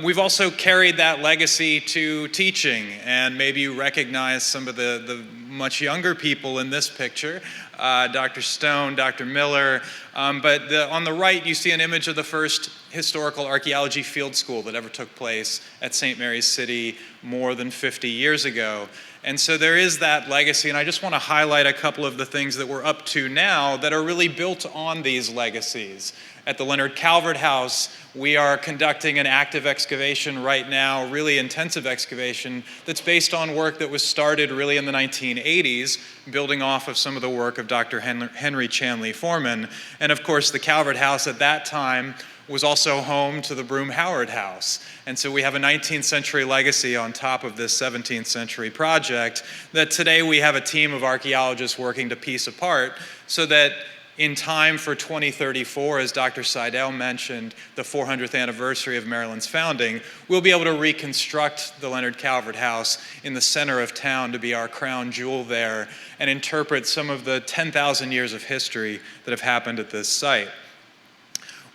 We've also carried that legacy to teaching, and maybe you recognize some of the much younger people in this picture, Dr. Stone, Dr. Miller, but on the right you see an image of the first historical archaeology field school that ever took place at St. Mary's City more than 50 years ago. And so there is that legacy, and I just want to highlight a couple of the things that we're up to now that are really built on these legacies. At the Leonard Calvert House, we are conducting an active excavation right now, really intensive excavation, that's based on work that was started really in the 1980s, building off of some of the work of Dr. Henry Chanley Foreman. And of course, the Calvert House at that time was also home to the Broome Howard House. And so we have a 19th century legacy on top of this 17th century project that today we have a team of archaeologists working to piece apart so that in time for 2034, as Dr. Seidel mentioned, the 400th anniversary of Maryland's founding, we'll be able to reconstruct the Leonard Calvert House in the center of town to be our crown jewel there and interpret some of the 10,000 years of history that have happened at this site.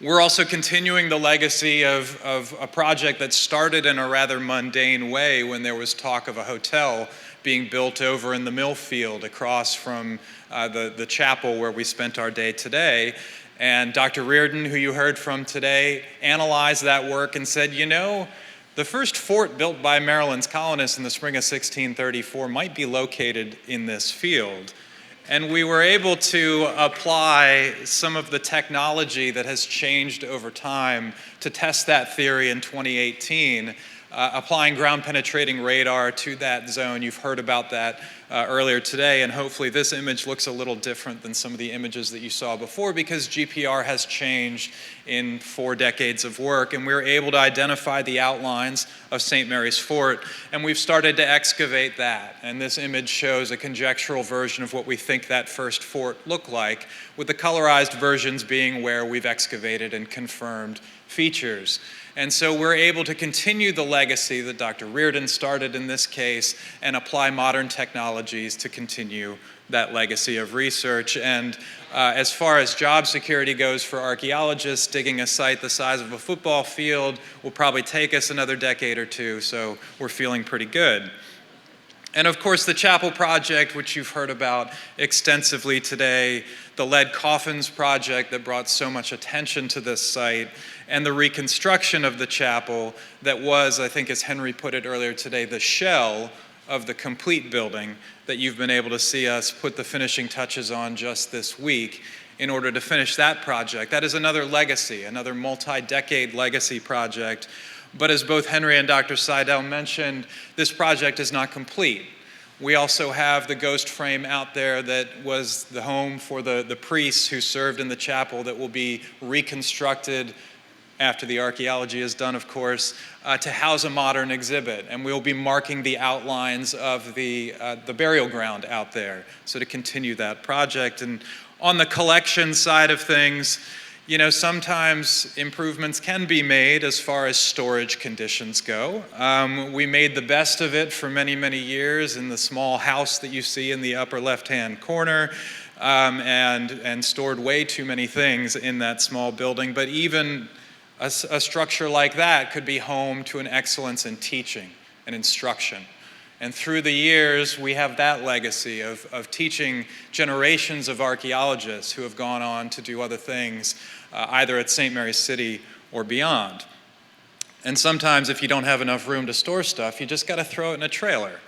We're also continuing the legacy of a project that started in a rather mundane way when there was talk of a hotel being built over in the mill field across from the chapel where we spent our day today. And Dr. Riordan, who you heard from today, analyzed that work and said, you know, the first fort built by Maryland's colonists in the spring of 1634 might be located in this field. And we were able to apply some of the technology that has changed over time to test that theory in 2018 applying ground-penetrating radar to that zone. You've heard about that earlier today, and hopefully this image looks a little different than some of the images that you saw before because GPR has changed in 4 decades of work, and we were able to identify the outlines of St. Mary's Fort, and we've started to excavate that. And this image shows a conjectural version of what we think that first fort looked like, with the colorized versions being where we've excavated and confirmed features. And so we're able to continue the legacy that Dr. Riordan started in this case and apply modern technologies to continue that legacy of research. And as far as job security goes for archaeologists, digging a site the size of a football field will probably take us another decade or 2, so we're feeling pretty good. And of course, the chapel project, which you've heard about extensively today, the lead coffins project that brought so much attention to this site, and the reconstruction of the chapel that was, I think as Henry put it earlier today, the shell of the complete building that you've been able to see us put the finishing touches on just this week in order to finish that project. That is another legacy, another multi-decade legacy project. But as both Henry and Dr. Seidel mentioned, this project is not complete. We also have the ghost frame out there that was the home for the priests who served in the chapel that will be reconstructed after the archaeology is done, of course, to house a modern exhibit. And we'll be marking the outlines of the burial ground out there, so to continue that project. And on the collection side of things, you know, sometimes improvements can be made as far as storage conditions go. We made the best of it for many, many years in the small house that you see in the upper left-hand corner, and stored way too many things in that small building. But even a structure like that could be home to an excellence in teaching and instruction. And through the years, we have that legacy of teaching generations of archaeologists who have gone on to do other things, either at St. Mary's City or beyond. And sometimes if you don't have enough room to store stuff, you just got to throw it in a trailer.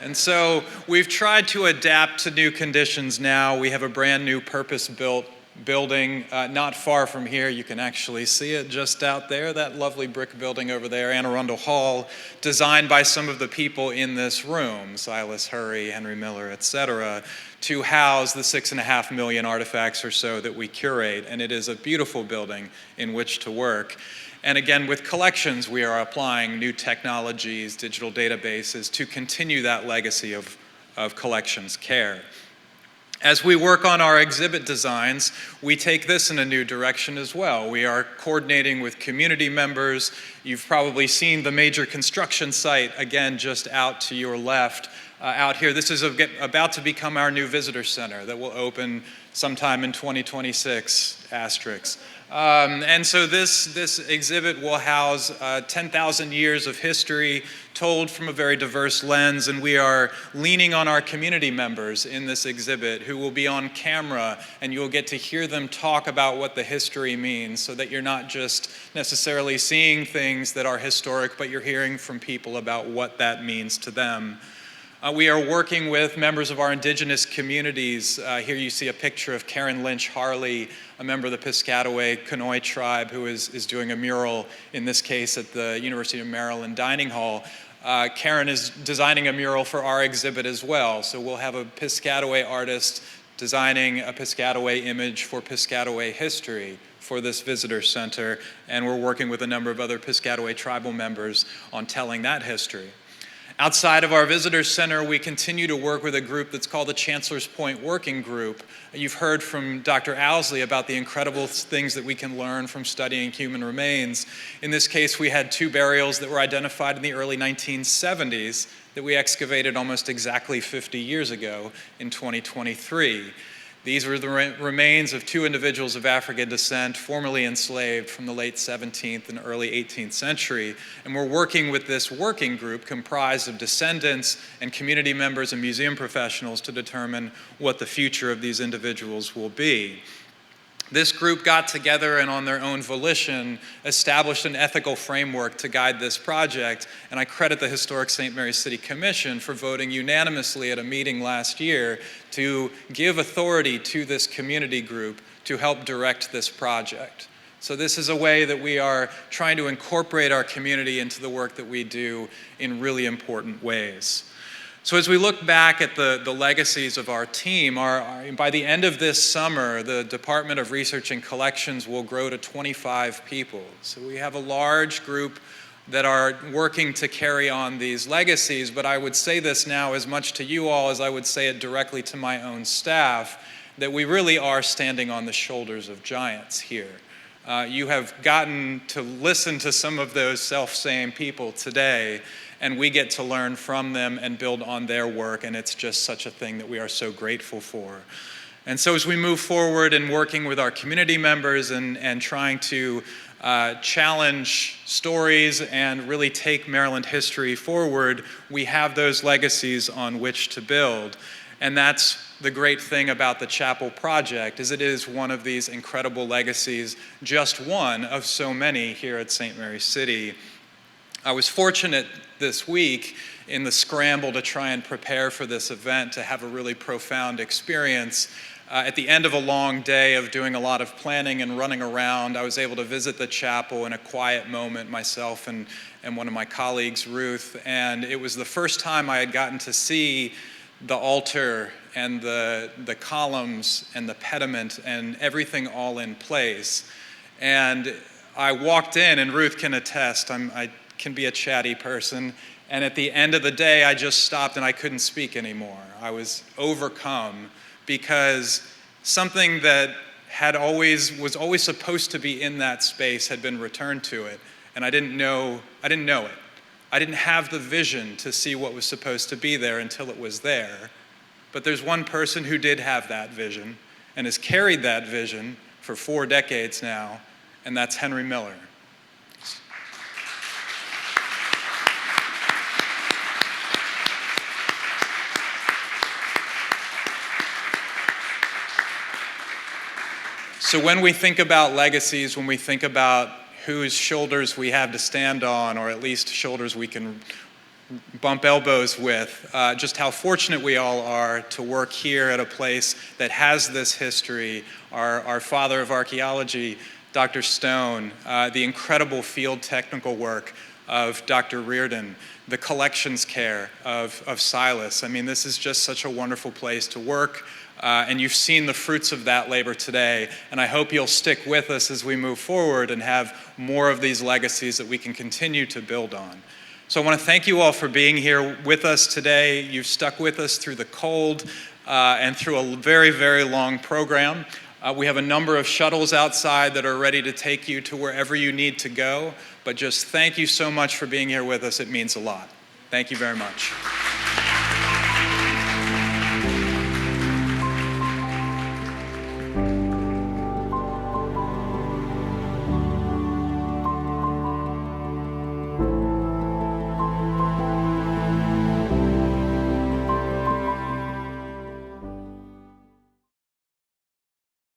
And so we've tried to adapt to new conditions now. We have a brand new purpose-built building not far from here. You can actually see it just out there, that lovely brick building over there, Anne Arundel Hall, designed by some of the people in this room, Silas Hurry, Henry Miller, etc., to house the 6.5 million artifacts or so that we curate. And it is a beautiful building in which to work. And again, with collections, we are applying new technologies, digital databases, to continue that legacy of collections care. As we work on our exhibit designs, we take this in a new direction as well. We are coordinating with community members. You've probably seen the major construction site, again, just out to your left, out here. This is about to become our new visitor center that will open sometime in 2026, asterisk. And so this exhibit will house 10,000 years of history told from a very diverse lens, and we are leaning on our community members in this exhibit who will be on camera, and you'll get to hear them talk about what the history means, so that you're not just necessarily seeing things that are historic, but you're hearing from people about what that means to them. We are working with members of our indigenous communities. Here you see a picture of Karen Lynch Harley, a member of the Piscataway Conoy tribe who is doing a mural, in this case at the University of Maryland Dining Hall. Karen is designing a mural for our exhibit as well. So we'll have a Piscataway artist designing a Piscataway image for Piscataway history for this visitor center, and we're working with a number of other Piscataway tribal members on telling that history. Outside of our visitor center, we continue to work with a group that's called the Chancellor's Point Working Group. You've heard from Dr. Owsley about the incredible things that we can learn from studying human remains. In this case, we had 2 burials that were identified in the early 1970s that we excavated almost exactly 50 years ago in 2023. These were the remains of 2 individuals of African descent, formerly enslaved from the late 17th and early 18th century. And we're working with this working group comprised of descendants and community members and museum professionals to determine what the future of these individuals will be. This group got together and on their own volition established an ethical framework to guide this project, and I credit the Historic St. Mary's City Commission for voting unanimously at a meeting last year to give authority to this community group to help direct this project. So this is a way that we are trying to incorporate our community into the work that we do in really important ways. So as we look back at the legacies of our team, by the end of this summer, the Department of Research and Collections will grow to 25 people. So we have a large group that are working to carry on these legacies, but I would say this now as much to you all as I would say it directly to my own staff, that we really are standing on the shoulders of giants here. You have gotten to listen to some of those self-same people today, and we get to learn from them and build on their work, and it's just such a thing that we are so grateful for. And so as we move forward in working with our community members and trying to challenge stories and really take Maryland history forward, we have those legacies on which to build. And that's the great thing about the Chapel Project, is it is one of these incredible legacies, just one of so many here at St. Mary's City. I was fortunate this week in the scramble to try and prepare for this event to have a really profound experience. At the end of a long day of doing a lot of planning and running around, I was able to visit the chapel in a quiet moment, myself and one of my colleagues, Ruth, and it was the first time I had gotten to see the altar and the columns and the pediment and everything all in place. And I walked in, and Ruth can attest, I can be a chatty person, and at the end of the day, I just stopped and I couldn't speak anymore. I was overcome because something that was always supposed to be in that space had been returned to it, and I didn't know it. I didn't have the vision to see what was supposed to be there until it was there. But there's one person who did have that vision and has carried that vision for 4 decades now, and that's Henry Miller. So when we think about legacies, when we think about whose shoulders we have to stand on, or at least shoulders we can bump elbows with, just how fortunate we all are to work here at a place that has this history. Our father of archaeology, Dr. Stone, the incredible field technical work of Dr. Riordan, the collections care of Silas. I mean, this is just such a wonderful place to work. And you've seen the fruits of that labor today, and I hope you'll stick with us as we move forward and have more of these legacies that we can continue to build on. So I want to thank you all for being here with us today. You've stuck with us through the cold and through a very, very long program. We have a number of shuttles outside that are ready to take you to wherever you need to go, but just thank you so much for being here with us. It means a lot. Thank you very much.